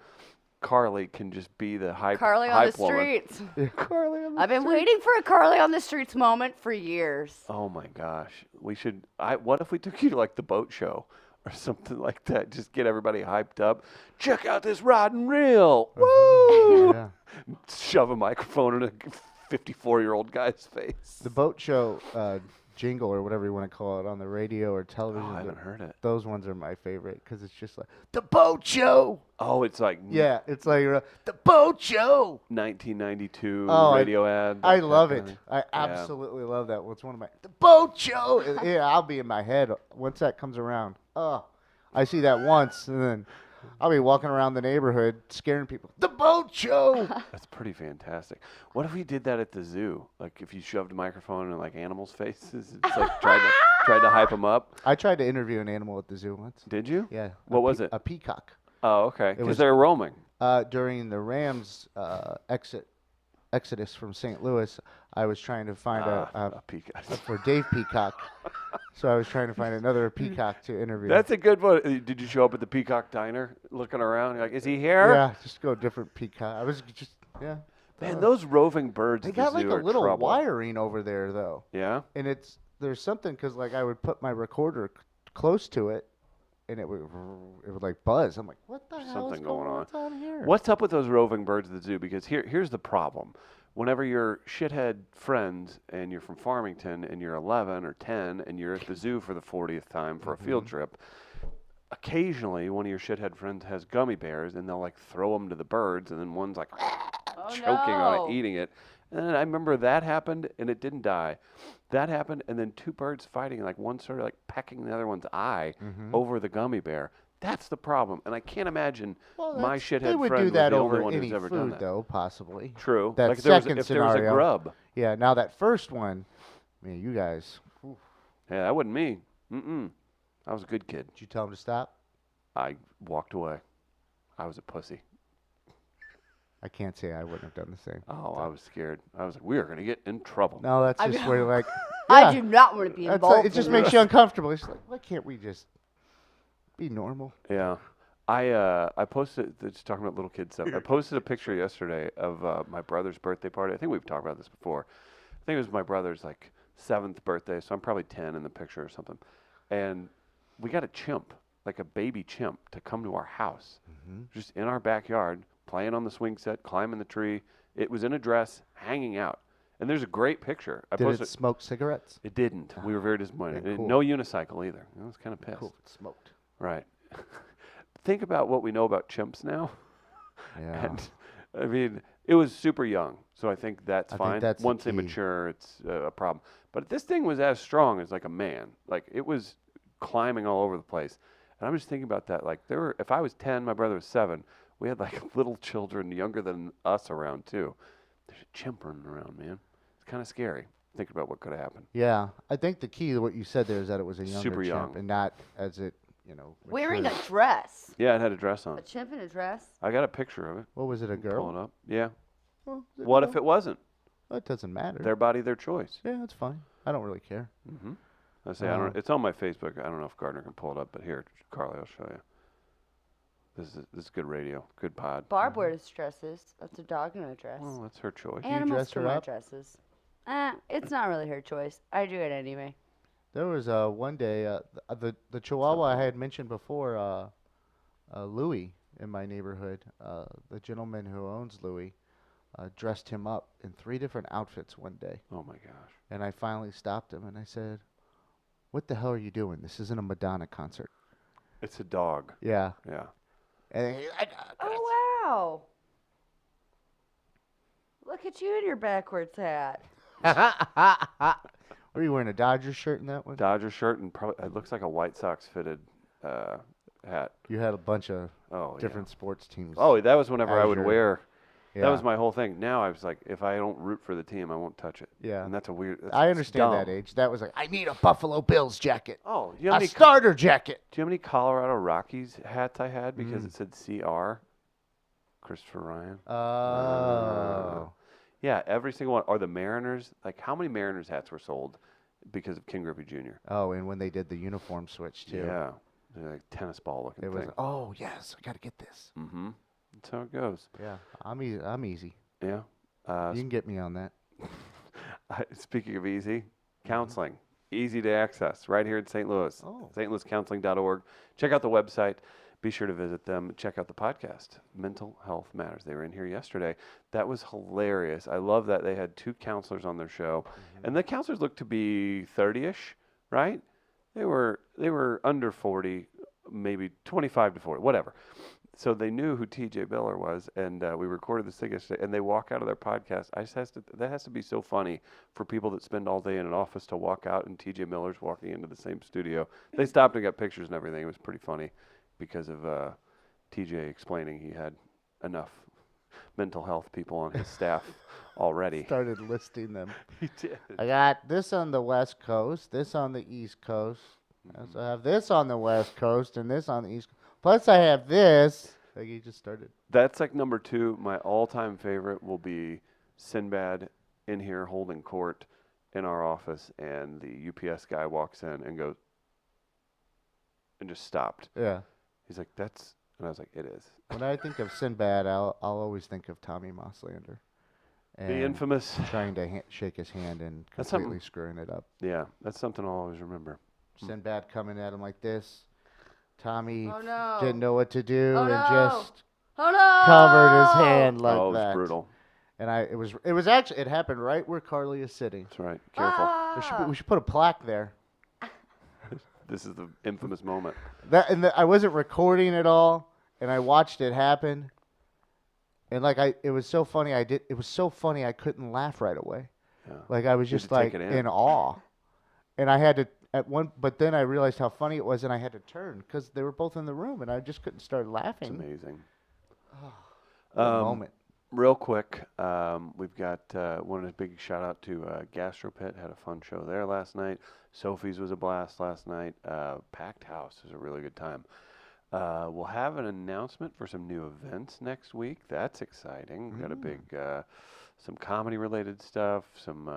Carly can just be the hype. Carly on hype the woman. streets. Carly on the I've been streets. waiting for a Carly on the streets moment for years. Oh my gosh, we should. What if we took you to like the boat show or something like that? Just get everybody hyped up. Check out this rod and reel. Woo! Yeah. Shove a microphone in a 54-year-old guy's face. The boat show jingle or whatever you want to call it on the radio or Oh, television. I haven't heard it. Those ones are my favorite because it's just like the boat show. Oh, it's like Yeah, it's like the boat show. 1992 Oh, radio ad. I like that love kind it. of- I absolutely love that. It's one of my the boat show. Yeah, I'll be in my head once that comes around. Oh, I see that once, and then I'll be walking around the neighborhood scaring people. The boat show. That's pretty fantastic. What if we did that at the zoo? Like if you shoved a microphone in like animals' faces, it's like tried to hype them up. I tried to interview an animal at the zoo once. Did you? Yeah. What was it? A peacock. Oh, okay. Because was- they're roaming. During the Rams exodus from St. Louis, I was trying to find A peacock. for Dave Peacock. So I was trying to find another peacock to interview. That's a good one. Did you show up at the Peacock Diner looking around? You're like, is he here? Yeah, just go different peacock. I was just Man, those roving birds They at the got like zoo a are little trouble. wiring over there though, Yeah? and there's something because like I would put my recorder close to it, and it would like buzz. I'm like, what the hell is Something going on. What's on here? What's up with those roving birds at the zoo? Because here's the problem. Whenever you're shithead friends and you're from Farmington and you're 11 or 10 and you're at the zoo for the 40th time for a field trip, occasionally one of your shithead friends has gummy bears and they'll like throw them to the birds and then one's like choking on no. it, eating it. And then I remember that happened and it didn't die. That happened and then two birds fighting, like one started like pecking the other one's eye over the gummy bear. That's the problem, and I can't imagine Well, my that's- shithead They would friend do that was the over only one any who's ever food done that. though, possibly. True. That like if there was, second if there was a scenario. grub. Yeah. Now that first one, man, you guys, Yeah, that wasn't me. Mm-mm. I was a good kid. did you tell them to stop? I walked away. I was a pussy. I can't say I wouldn't have done the same. Oh, I was scared. I was like, we are going to get in trouble. No, that's I just mean- where like I yeah, do not want to be that's involved. it just in makes this. you uncomfortable. It's like, why can't we just be normal? Yeah. I posted, just talking about little kid stuff, I posted a picture yesterday of my brother's birthday party. I think we've talked about this before. I think it was my brother's like 7th birthday, so I'm probably 10 in the picture or something. And we got a chimp, like a baby chimp, to come to our house, just in our backyard, playing on the swing set, climbing the tree. It was in a dress, hanging out. And there's a great picture. I Did posted. it smoke cigarettes? It didn't. We were very disappointed. yeah, And cool. no unicycle either. I was kind of pissed. Cool, it smoked. Right. Think about what we know about chimps now. Yeah. And I mean, it was super young, so I think that's I think fine. that's the Once they key. mature, it's a problem. But this thing was as strong as like a man. Like it was climbing all over the place. And I'm just thinking about that. Like there were, if I was 10, my brother was 7. We had like little children younger than us around too. There's a chimp running around, man. It's kind of scary. Thinking about what could have happened. Yeah, I think the key to what you said there is that it was a younger Super chimp young. and not as it, Wearing a matured. dress. Yeah, it had a dress A on. chimp in a dress. I got a picture of it. What was it, a Pull girl? it up. Yeah. Well, What if it wasn't? It doesn't matter. Their body, their choice. Yeah, that's fine. I don't really care. Mm-hmm. I say I don't. It's on my Facebook. I don't know if Gardner can pull it up, but here, Carly, I'll show you. This is good radio, good pod. Barb wears dresses. That's a dog in a dress. Well, that's her choice. Animals dress can her wear up? dresses. It's not really her choice. I do it anyway. There was one day the Chihuahua I had mentioned before, Louis in my neighborhood. The gentleman who owns Louis, dressed him up in 3 different outfits one day. Oh my gosh. And I finally stopped him and I said, "What the hell are you doing? This isn't a Madonna concert." It's a dog. Yeah. Yeah. And he's like, Oh, wow. Look at you in your backwards hat. Were you wearing a Dodgers shirt in that one? Dodger shirt and probably it looks like a White Sox fitted hat. You had a bunch of Oh, yeah. different sports teams. Oh, that was whenever I as would your- wear. yeah. That was my whole thing. Now I was like, if I don't root for the team, I won't touch it. Yeah. And that's a weird. That's, I it's understand that dumb. age. That was like, I need a Buffalo Bills jacket. Oh, you know how A many starter jacket. Do you know how many Colorado Rockies hats I had because Mm. it said CR? Christopher Ryan. Oh. Yeah, every single one. Or the Mariners. Like, how many Mariners hats were sold because of King Griffey Jr.? Oh, and when they did the uniform switch, too. Yeah. They're like tennis ball looking It was, thing. oh, yes, I got to get this. Mm-hmm. That's how it goes. Yeah, I'm easy. Yeah. You can get me on that. Speaking of easy, counseling. Easy to access right here in St. Louis. Oh. stlouiscounseling.org. Check out the website. Be sure to visit them. Check out the podcast, Mental Health Matters. They were in here yesterday. That was hilarious. I love that they had 2 counselors on their show. And the counselors looked to be 30-ish, right? They were under 40, maybe 25 to 40, whatever. So they knew who T.J. Miller was, and we recorded this thing yesterday, and they walk out of their podcast. That has to be so funny for people that spend all day in an office to walk out, and T.J. Miller's walking into the same studio. They stopped and got pictures and everything. It was pretty funny because of T.J. explaining he had enough mental health people on his staff already. Started listing them. He did. I got this on the West Coast, this on the East Coast. I also have this on the West Coast and this on the East Coast. Plus, I have this. Like, he just started. That's like number 2. My all-time favorite will be Sinbad in here holding court in our office, and the UPS guy walks in and goes, and just stopped. Yeah. He's like, "That's," and I was like, "It is." When I think of Sinbad, I'll always think of Tommy Mosslander. The And infamous. trying to shake his hand and That's completely something- screwing it up. Yeah, that's something I'll always remember. Sinbad coming at him like this. Tommy Oh, no. didn't know what to do Oh, and no. just Oh, no. covered his hand like oh, it was that. brutal. And it was actually, it happened right where Carly is sitting. That's right. Careful. Ah. We should put a plaque there. This is the infamous moment. I wasn't recording it all, and I watched it happen. And it was so funny. It was so funny I couldn't laugh right away. Yeah. Like I was You had just to take like it in. in awe, and I had to but then I realized how funny it was, and I had to turn because they were both in the room, and I just couldn't start It's laughing. amazing. What a moment. Real quick, we've got one of the big shout out to Gastropit. Had a fun show there last night. Sophie's was a blast last night. Packed house. It was a really good time. We'll have an announcement for some new events next week. That's exciting. We've got a big, some comedy related stuff, some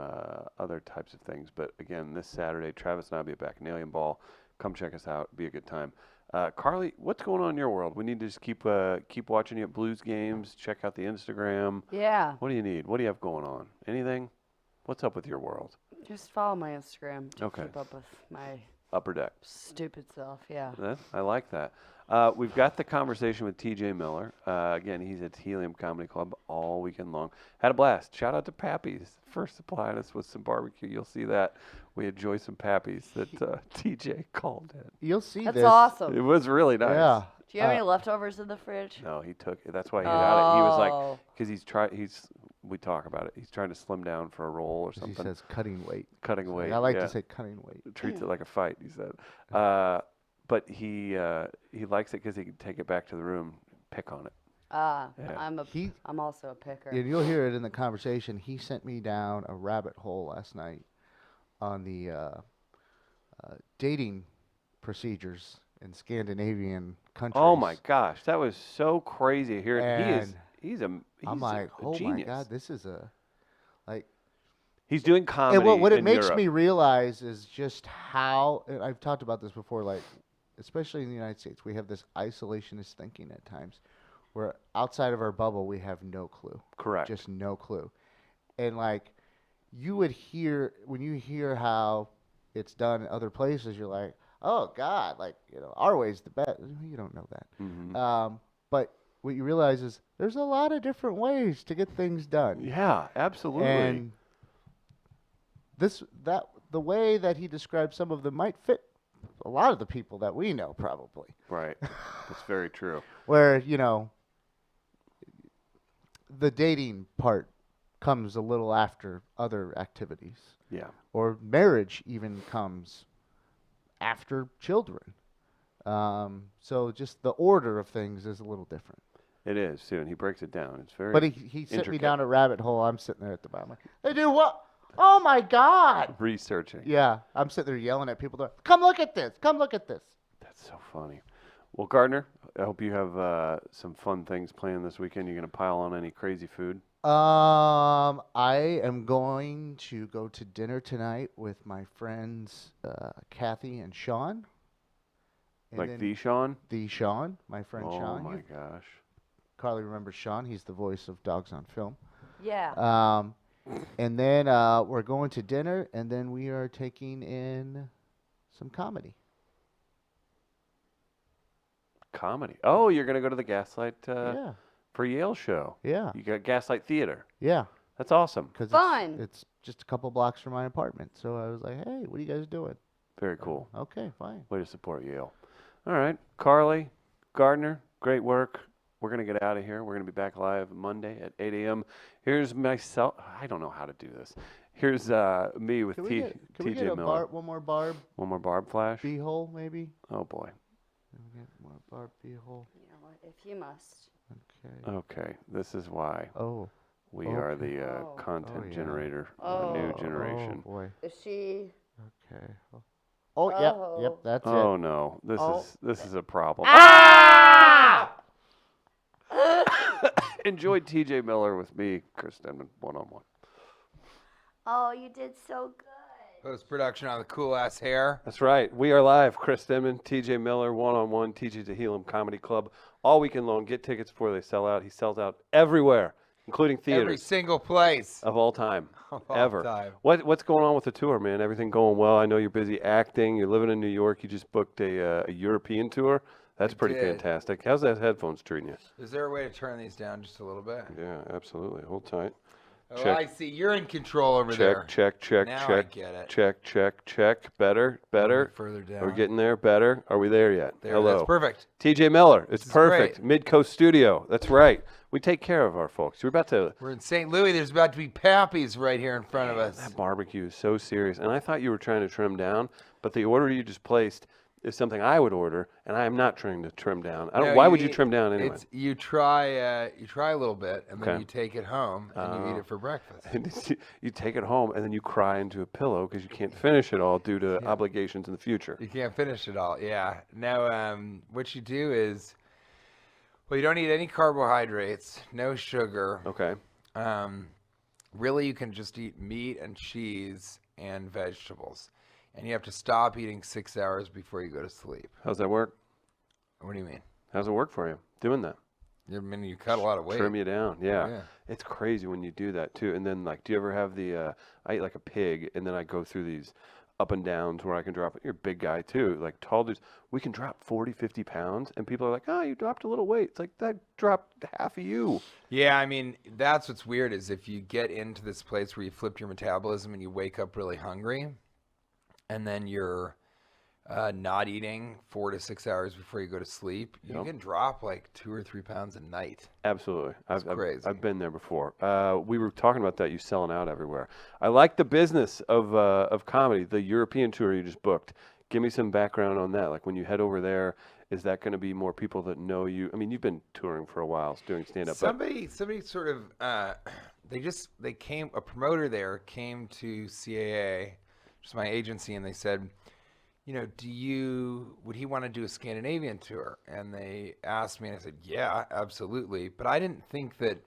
other types of things. But again, this Saturday, Travis and I will be at Bacchanalian Ball. Come check us out. Be a good time. Carly, what's going on in your world? We need to just keep watching you at Blues games. Check out the Instagram. Yeah. What do you need? What do you have going on? Anything? What's up with your world? Just follow my Instagram to Okay. keep up with my Upper Deck. stupid self. Yeah. I like that. We've got the conversation with T.J. Miller. Again, he's at Helium Comedy Club all weekend long. Had a blast. Shout out to Pappy's for supplying us with some barbecue. You'll see that. We enjoy some Pappy's that T.J. called in. You'll see That's this. It awesome. was really nice. Yeah. Do you have any leftovers in the fridge? No, he took it. That's why he got it. He was like, Oh. because we talk about it. He's trying to slim down for a role or He something. says cutting weight. Cutting weight. I like yeah. to say cutting weight. Treats it like a fight, he said. But he likes it because he can take it back to the room, pick on it. Ah, Yeah. I'm also a picker. And you'll hear it in the conversation. He sent me down a rabbit hole last night on the dating procedures in Scandinavian countries. Oh my gosh, that was so crazy to hear it. And He's I'm like, a oh genius. my God, this is like. He's doing comedy. And what it in makes Europe. me realize is just how, and I've talked about this before, like, especially in the United States, we have this isolationist thinking at times where outside of our bubble, we have no clue. Correct. Just no clue. And, like, you would hear, when you hear how it's done in other places, you're like, oh, God, like, our way's the best. You don't know that. Mhm. But what you realize is there's a lot of different ways to get things done. Yeah, absolutely. And the way that he described some of them might fit a lot of the people that we know, probably. Right. That's very true. Where, the dating part comes a little after other activities. Yeah. Or marriage even comes after children. So just the order of things is a little different. It is, too, and he breaks it down. It's very But he sent me intricate. down a rabbit hole. I'm sitting there at the bottom. Like, they do what? Oh, my God. Researching. Yeah, I'm sitting there yelling at people. Come look at this. Come look at this. That's so funny. Well, Gardner, I hope you have some fun things planned this weekend. You're going to pile on any crazy food? I am going to go to dinner tonight with my friends Kathy and Sean. And Like then the Sean? the Sean, my friend Oh, Sean. my gosh. Carly remembers Sean. He's the voice of Dogs on Film. Yeah. And then we're going to dinner, and then we are taking in some comedy. Comedy. Oh, you're going to go to the Gaslight Yeah, for Yale show. yeah, You got Gaslight Theater. yeah. That's awesome. Because Fun. it's just a couple blocks from my apartment. So I was like, hey, what are you guys doing? Very cool. Okay, fine. Way to support Yale. All right. Carly, Gardner, great work. We're going to get out of here. We're going to be back live Monday at 8 a.m. Here's myself. I don't know how to do this. Here's me with Can we get TJ a Miller. one more Barb One more Barb flash. B-hole, maybe? Oh, boy. Can we get more Barb B-hole? You know what? If you must. Okay. Okay. This is why Oh. we are Okay. the Oh. content Oh, yeah. generator of the new Oh. generation. Oh, boy. Is she? Okay. Oh, yep, yep, Oh. that's Oh, it. no. Oh. This is a problem. Ah! Enjoy TJ Miller with me, Chris Denman, one-on-one. Oh, you did so good. Post-production on the cool-ass hair. That's right. We are live. Chris Denman, TJ Miller, one-on-one, TJ Tehillim Comedy Club, all weekend long. Get tickets before they sell out. He sells out everywhere, including Every theaters single place. of all time. Of all Ever. time. What's going on with the tour, man? Everything going well? I know you're busy acting. You're living in New York. You just booked a European tour. That's I pretty did. fantastic. How's that headphones treating you? Is there a way to turn these down just a little bit? Yeah, absolutely. Hold tight. Oh, Check. I see. You're in control over there. Check. Now I check. get it. Check. Better. Further down. Are we getting there? Better. Are we there yet? there. Hello. That's perfect. TJ Miller. It's This is perfect. great. Mid Coast Studio. That's right. We take care of our folks. We're about to. We're in St. Louis. There's about to be Pappies right here in front of us. That barbecue is so serious. And I thought you were trying to trim down, but the order you just placed is something I would order, and I am not trying to trim down. I don't, No, why would you eat- trim down anyway? You try a little bit, and Okay. then you take it home and you eat Oh. it for breakfast. You take it home, and then you cry into a pillow because you can't finish it all due to obligations in the future. You can't finish it all. Yeah. No. What you do is, well, you don't eat any carbohydrates, no sugar. Okay. Really, you can just eat meat and cheese and vegetables, and you have to stop eating 6 hours before you go to sleep. How's that work? What do you mean? How's it work for you doing that? I mean, you cut a lot of weight. Trim you down. Yeah. Yeah. It's crazy when you do that too. And then like, do you ever have the, I eat like a pig and then I go through these up and downs where I can drop, you're a big guy too, like tall dudes, we can drop 40, 50 pounds and people are like, oh, you dropped a little weight. It's like, that dropped half of you. Yeah, I mean, that's what's weird is if you get into this place where you flipped your metabolism and you wake up really hungry, and then you're not eating 4 to 6 hours before you go to sleep, you Yep. can drop like 2 or 3 pounds a night. Absolutely. That's crazy. I've been there before. We were talking about that. You selling out everywhere. I like the business of comedy, the European tour you just booked. Give me some background on that. Like when you head over there, is that going to be more people that know you? I mean, you've been touring for a while, doing stand-up. Somebody sort of, a promoter there came to CAA, which is my agency, and they said, you know, would he want to do a Scandinavian tour? And they asked me, and I said, yeah, absolutely. But I didn't think that,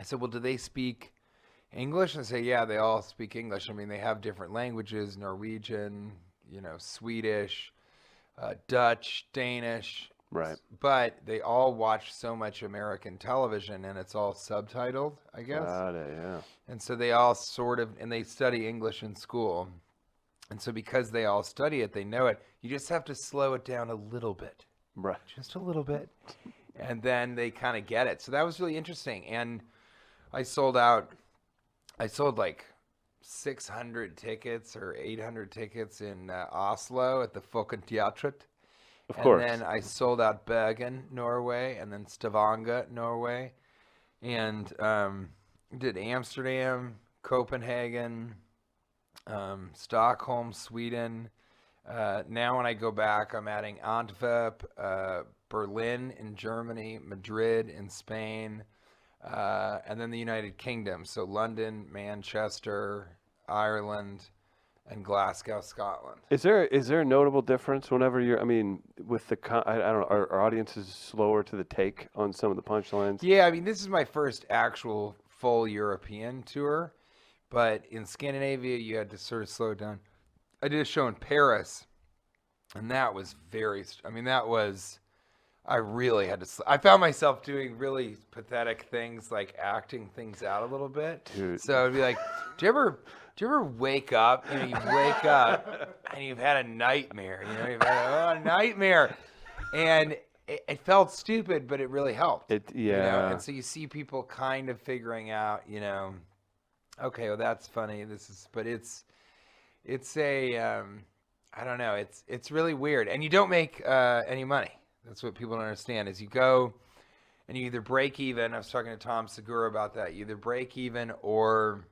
I said, well, do they speak English? And they say, yeah, they all speak English. I mean, they have different languages, Norwegian, Swedish, Dutch, Danish. Right. But they all watch so much American television, and it's all subtitled, I guess. Got it, yeah. And so they all and they study English in school. And so because they all study it, they know it. You just have to slow it down a little bit. Right. Just a little bit. and then they kind of get it. So that was really interesting. And I sold like 600 tickets or 800 tickets in Oslo at the Folketeatret. Of course. And then I sold out Bergen, Norway, and then Stavanger, Norway, and did Amsterdam, Copenhagen, Stockholm, Sweden. Now when I go back, I'm adding Antwerp, Berlin in Germany, Madrid in Spain, and then the United Kingdom. So London, Manchester, Ireland, and Glasgow, Scotland. Is there a notable difference whenever you're? I mean, with the I don't know, are audiences slower to the take on some of the punchlines? Yeah, I mean, this is my first actual full European tour, but in Scandinavia, you had to sort of slow it down. I did a show in Paris, and that was I really had to. I found myself doing really pathetic things, like acting things out a little bit. Dude. So it'd be like, do you ever wake up? You know, you wake up and you've had a nightmare. You know, you've had a nightmare, and it felt stupid, but it really helped. Yeah. You know? And so you see people kind of figuring out, you know, okay, well that's funny. But it's a, I don't know. It's really weird, and you don't make any money. That's what people don't understand is you go and you either break even. I was talking to Tom Segura about that. You either break even or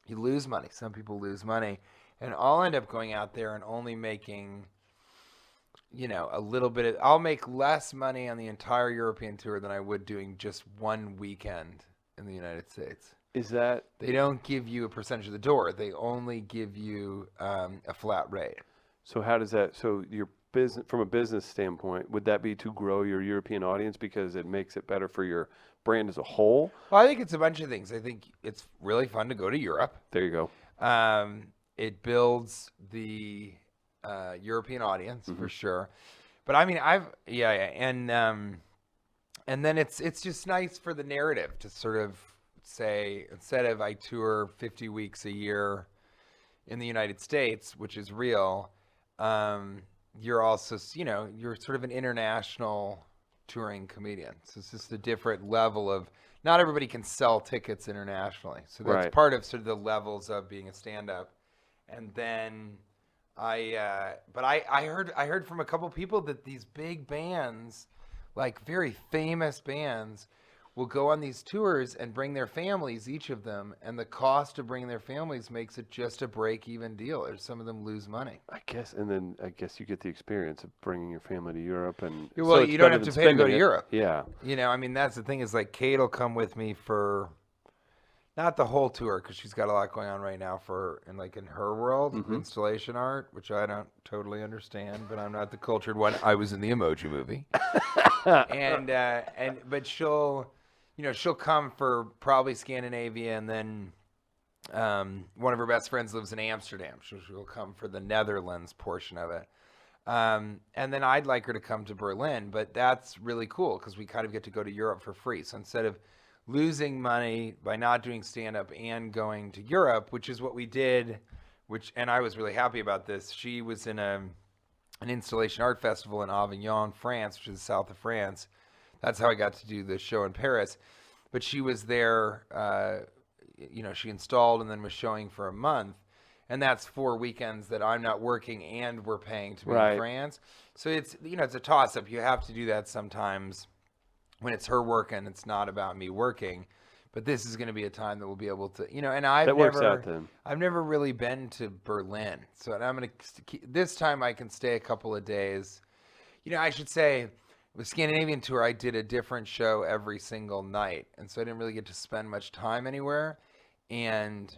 you lose money. Some people lose money, and I'll end up going out there and only making, you know, a little bit. I'll make less money on the entire European tour than I would doing just one weekend in the United States. Is that They don't give you a percentage of the door. They only give you a flat rate. so? How does that? So your business, from a business standpoint, would that be to grow your European audience because it makes it better for your brand as a whole? Well, I think it's a bunch of things. I think it's really fun to go to Europe. There you go. It builds the European audience for sure. But I mean, and then it's just nice for the narrative to sort of say, instead of I tour 50 weeks a year in the United States, which is real, you're also, you know, you're sort of an international touring comedian. So it's just a different level of, not everybody can sell tickets internationally. So that's Right. part of sort of the levels of being a stand-up. And then I heard from a couple people that these big bands, like very famous bands, will go on these tours and bring their families, each of them, and the cost of bringing their families makes it just a break-even deal, or some of them lose money. I guess, and then I guess you get the experience of bringing your family to Europe, and Yeah, well, it's you don't better have than to pay to go spending to it. Europe. Yeah, You know, I mean, that's the thing is like Kate will come with me for not the whole tour because she's got a lot going on right now in her world, installation art, which I don't totally understand, but I'm not the cultured one. I was in the Emoji Movie. But she'll come for probably Scandinavia, and then one of her best friends lives in Amsterdam. She'll come for the Netherlands portion of it. And then I'd like her to come to Berlin, but that's really cool because we kind of get to go to Europe for free. So instead of losing money by not doing stand-up and going to Europe, which is what we did, and I was really happy about this. She was in an installation art festival in Avignon, France, which is the south of France. That's how I got to do the show in Paris. But she was there, she installed and then was showing for a month. And that's 4 weekends that I'm not working and we're paying to be Right. in France. So it's a toss-up. You have to do that sometimes when it's her working. It's not about me working. But this is going to be a time that we'll be able to, and that works out then. I've never really been to Berlin. So I'm going to, this time I can stay a couple of days. I should say, with Scandinavian tour, I did a different show every single night. And so I didn't really get to spend much time anywhere. And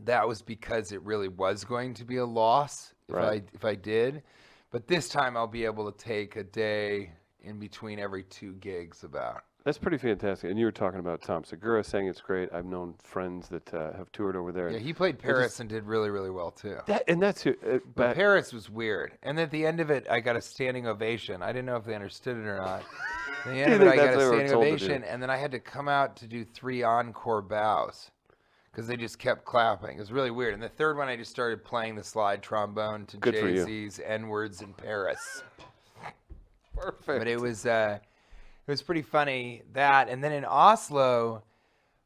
that was because it really was going to be a loss if I did. But this time I'll be able to take a day in between every 2 gigs about. That's pretty fantastic. And you were talking about Tom Segura saying it's great. I've known friends that have toured over there. Yeah, he played Paris and did really, really well too. That's who. But Paris was weird. And at the end of it, I got a standing ovation. I didn't know if they understood it or not. At the end of it, I got a standing ovation, and then I had to come out to do 3 encore bows because they just kept clapping. It was really weird. And the third one, I just started playing the slide trombone to Jay-Z's N-Words in Paris. Perfect. But it was, it was pretty funny that. And then in Oslo,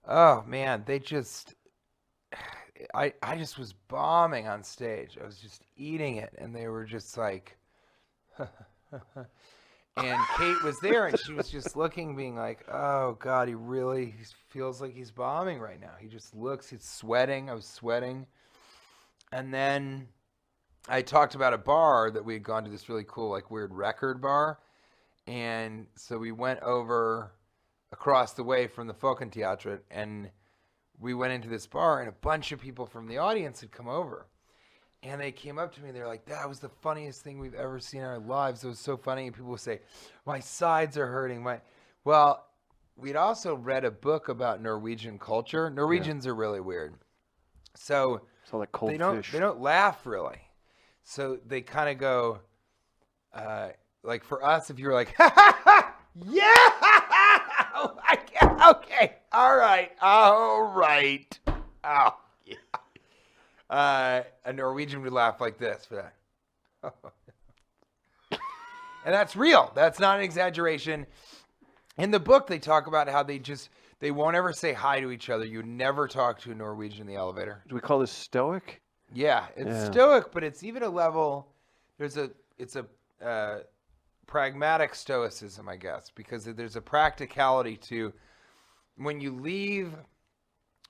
oh man, they just, I just was bombing on stage. I was just eating it, and they were just like, and Kate was there, and she was just looking, being like, oh God, he feels like he's bombing right now. He just looks, he's sweating. I was sweating. And then I talked about a bar that we had gone to, this really cool, like weird record bar. And so we went over across the way from the Folketeatret, and we went into this bar, and a bunch of people from the audience had come over. And they came up to me and they're like, that was the funniest thing we've ever seen in our lives. It was so funny. And people would say, my sides are hurting. Well, we'd also read a book about Norwegian culture. Norwegians are really weird. So like cold they don't fish. they don't laugh really. So they kind of go, like for us, if you were like, ha ha ha, yeah, oh, okay, all right, oh yeah. A Norwegian would laugh like this for that. And that's real. That's not an exaggeration. In the book, they talk about how they won't ever say hi to each other. You would never talk to a Norwegian in the elevator. Do we call this stoic? Yeah, it's stoic, but it's even a level, it's a pragmatic stoicism, I guess, because there's a practicality to when you leave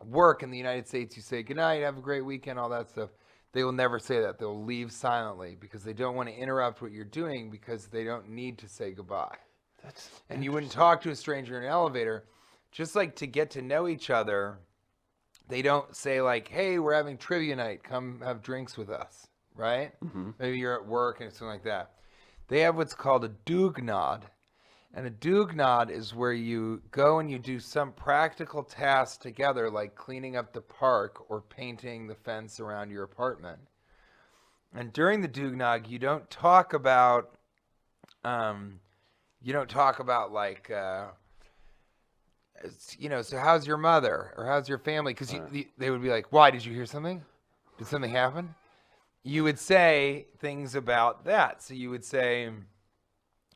work in the United States, you say, good night, have a great weekend, all that stuff. They will never say that. They'll leave silently because they don't want to interrupt what you're doing because they don't need to say goodbye. And you wouldn't talk to a stranger in an elevator. Just like to get to know each other, they don't say like, hey, we're having trivia night. Come have drinks with us, right? Mm-hmm. Maybe you're at work and something like that. They have what's called a dugnad. And a dugnad is where you go and you do some practical task together, like cleaning up the park or painting the fence around your apartment. And during the dugnad, you don't talk about like, so how's your mother or how's your family? Because they would be like, why, did you hear something? Did something happen? You would say things about that. So you would say,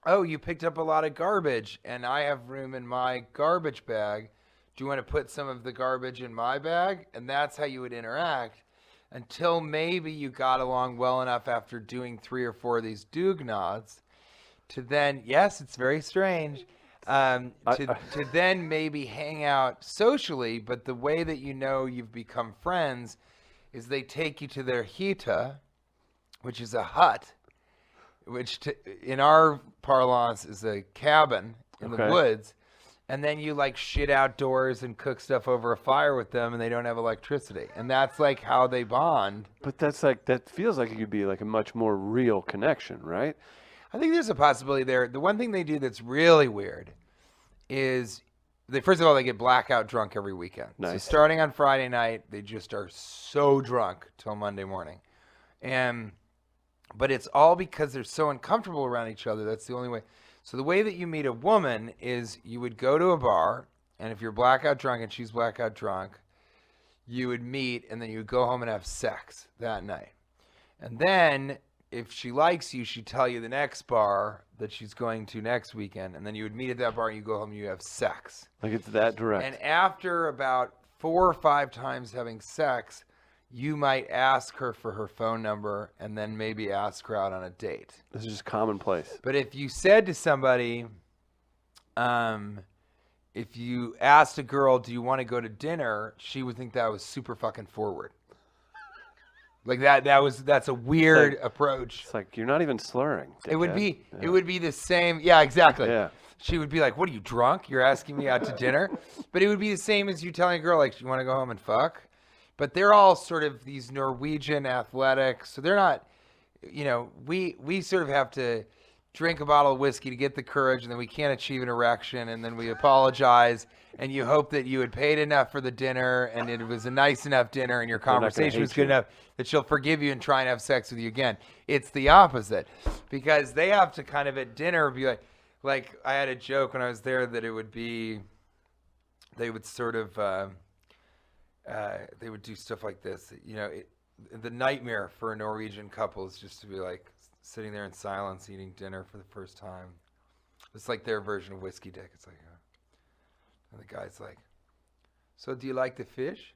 oh, you picked up a lot of garbage and I have room in my garbage bag. Do you want to put some of the garbage in my bag? And that's how you would interact until maybe you got along well enough after doing 3 or 4 of these dugnads to then, yes, it's very strange, to then maybe hang out socially. But the way that you know you've become friends is they take you to their hytte, which is a hut, which in our parlance is a cabin in the woods. And then you like shit outdoors and cook stuff over a fire with them, and they don't have electricity. And that's like how they bond. But that feels like it could be like a much more real connection, right? I think there's a possibility there. The one thing they do that's really weird is first of all, they get blackout drunk every weekend. Nice. So starting on Friday night, they just are so drunk till Monday morning. But it's all because they're so uncomfortable around each other. That's the only way. So the way that you meet a woman is you would go to a bar, and if you're blackout drunk and she's blackout drunk, you would meet, and then you would go home and have sex that night. And then if she likes you, she'd tell you the next bar that she's going to next weekend, and then you would meet at that bar and you go home and you have sex. Like it's that direct. And after about 4 or 5 times having sex, you might ask her for her phone number and then maybe ask her out on a date. This is just commonplace. But if you said to somebody, if you asked a girl, do you want to go to dinner? She would think that was super fucking forward. Like that's a weird approach. It's like, you're not even slurring. It would dickhead. be the same. Yeah, exactly. Yeah. She would be like, what are you, drunk? You're asking me out to dinner? But it would be the same as you telling a girl, like, you want to go home and fuck? But they're all sort of these Norwegian athletics. So they're not, we sort of have to drink a bottle of whiskey to get the courage, and then we can't achieve an erection, and then we apologize, and you hope that you had paid enough for the dinner, and it was a nice enough dinner, and your conversation was good enough that she'll forgive you and try and have sex with you again. It's the opposite, because they have to kind of at dinner be like I had a joke when I was there that it would be, they would sort of, they would do stuff like this. The nightmare for a Norwegian couple is just to be like sitting there in silence eating dinner for the first time. It's like their version of whiskey dick. It's like, and the guy's like, so do you like the fish?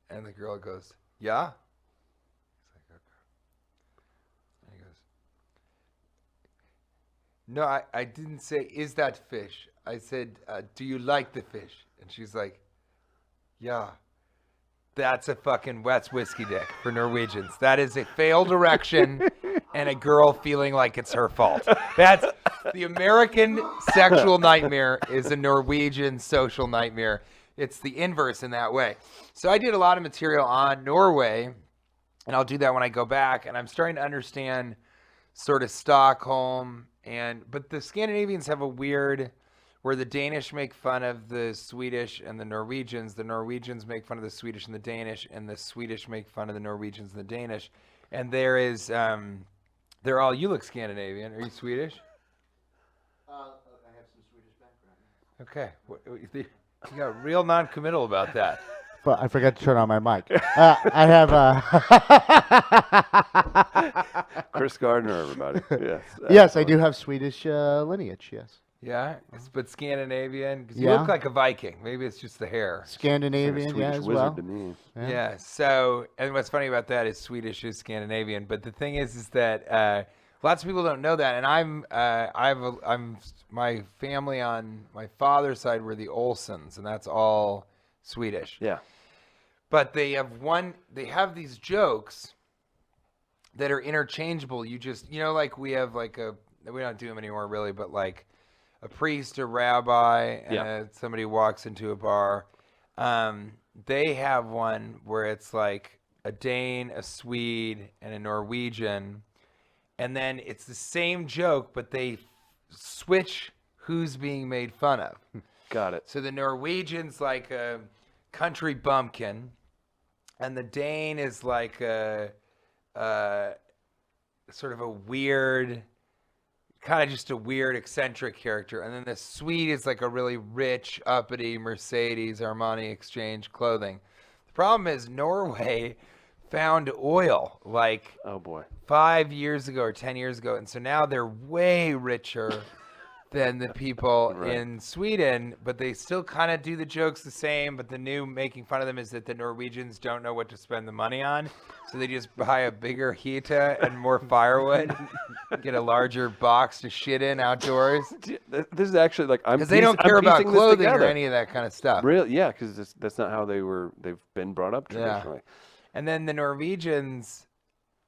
And the girl goes, yeah. He's like, okay. And he goes, no, I didn't say, is that fish? I said, do you like the fish? And she's like, yeah. That's a fucking wet whiskey dick for Norwegians. That is a failed erection and a girl feeling like it's her fault. That's the American sexual nightmare is a Norwegian social nightmare. It's the inverse in that way. So I did a lot of material on Norway, and I'll do that when I go back. And I'm starting to understand sort of Stockholm, but the Scandinavians have a weird, where the Danish make fun of the Swedish and the Norwegians make fun of the Swedish and the Danish, and the Swedish make fun of the Norwegians and the Danish. And there is, they're all, you look Scandinavian. Are you Swedish? I have some Swedish background. Okay. You got real non-committal about that. But I forgot to turn on my mic. I have. Chris Gardner, everybody. Yes. Yes, I do have Swedish lineage. Yes. Yeah, but Scandinavian, because you Yeah. look like a Viking. Maybe it's just the hair. Scandinavian, yeah, Swedish as wizard well. to me. Yeah. So, and what's funny about that is Swedish is Scandinavian, but the thing is that lots of people don't know that, and I'm my family on my father's side were the Olsons, and that's all Swedish. Yeah. But they have these jokes that are interchangeable. You know, like we have we don't do them anymore really, but like a priest, a rabbi, and somebody walks into a bar. They have one where it's like a Dane, a Swede, and a Norwegian. And then it's the same joke, but they switch who's being made fun of. Got it. So the Norwegian's like a country bumpkin, and the Dane is like a sort of a weird, kind of just a weird eccentric character. And then the Swede is like a really rich, uppity Mercedes Armani Exchange clothing. The problem is Norway found oil like Oh boy. 5 years ago or 10 years ago. And so now they're way richer than the people in Sweden, but they still kind of do the jokes the same. But the new making fun of them is that the Norwegians don't know what to spend the money on. So they just buy a bigger heater and more firewood, get a larger box to shit in outdoors. This is actually like Because they don't care about clothing or any of that kind of stuff. Really? Yeah, because that's not how they've been brought up traditionally. And then the Norwegians,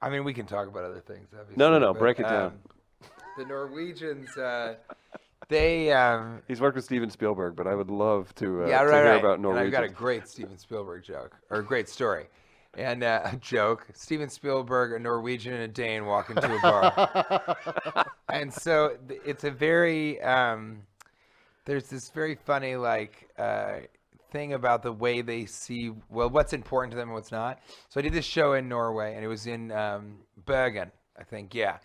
I mean, we can talk about other things, obviously. No. but, Break it down. The Norwegians, they... He's worked with Steven Spielberg, but I would love to, yeah, to right, hear right. about And Norwegians. I've got a great Steven Spielberg joke, or a great story. And a joke, Steven Spielberg, a Norwegian, and a Dane walk into a bar. And so it's a very... there's this very funny, thing about the way they see, what's important to them and what's not. So I did this show in Norway, and it was in Bergen, I think, yeah.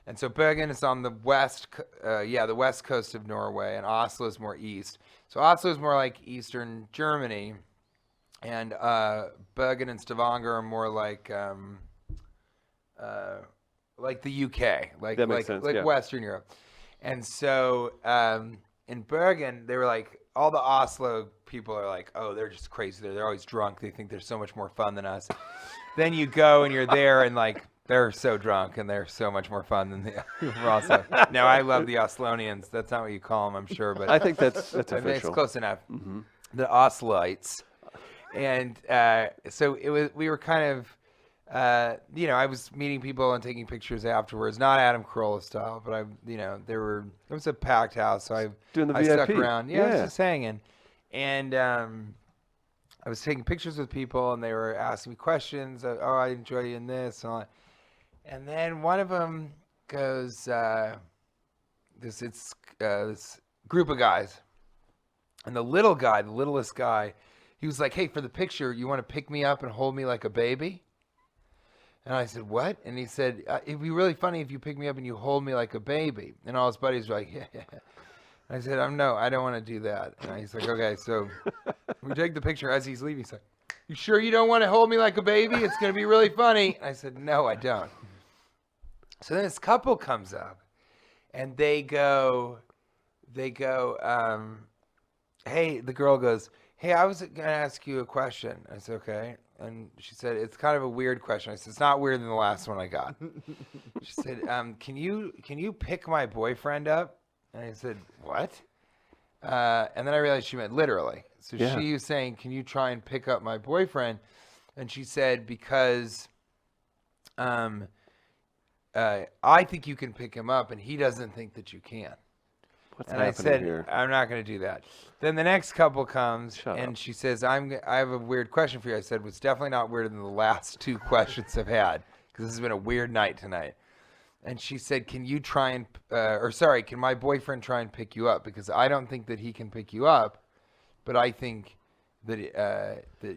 And so Bergen is on the west coast of Norway, and Oslo is more east. So Oslo is more like eastern Germany, and Bergen and Stavanger are more like the UK, That makes sense, yeah. Western Europe. And so in Bergen, they were like, all the Oslo people are like, oh, they're just crazy. They're always drunk. They think they're so much more fun than us. Then you go and you're there, and they're so drunk, and they're so much more fun than the Oslo. Now, I love the Oslonians. That's not what you call them, I'm sure, but I think that's I mean, it's official. close enough. Mm-hmm. The Oslites, and so it was. We were kind of, I was meeting people and taking pictures afterwards, not Adam Carolla style, but it was a packed house, so Doing the I stuck VIP. around. Yeah, I was just hanging, and I was taking pictures with people, and they were asking me questions. Oh, I enjoy you in this, and all that. And then one of them goes, this group of guys, and the littlest guy, he was like, hey, for the picture, you want to pick me up and hold me like a baby? And I said, what? And he said, it'd be really funny if you pick me up and you hold me like a baby. And all his buddies were like, yeah. I said, no, I don't want to do that. And he's like, okay, so we take the picture as he's leaving. He's like, you sure you don't want to hold me like a baby? It's going to be really funny. I said, no, I don't. So then this couple comes up, and they go, they go, hey, the girl goes, hey, I was going to ask you a question. I said, okay. And she said, it's kind of a weird question. I said, it's not weirder than the last one I got. She said, can you pick my boyfriend up? And I said, what? And then I realized she meant literally. So Yeah. she was saying, can you try and pick up my boyfriend? And she said, because I think you can pick him up, and he doesn't think that you can. What's And I happening said, here? I'm not going to do that. Then the next couple comes, Shut and up. she says, I have a weird question for you. I said, well, it's definitely not weirder than the last two questions I've had, because this has been a weird night tonight. And she said, can you try and, can my boyfriend try and pick you up? Because I don't think that he can pick you up, but I think that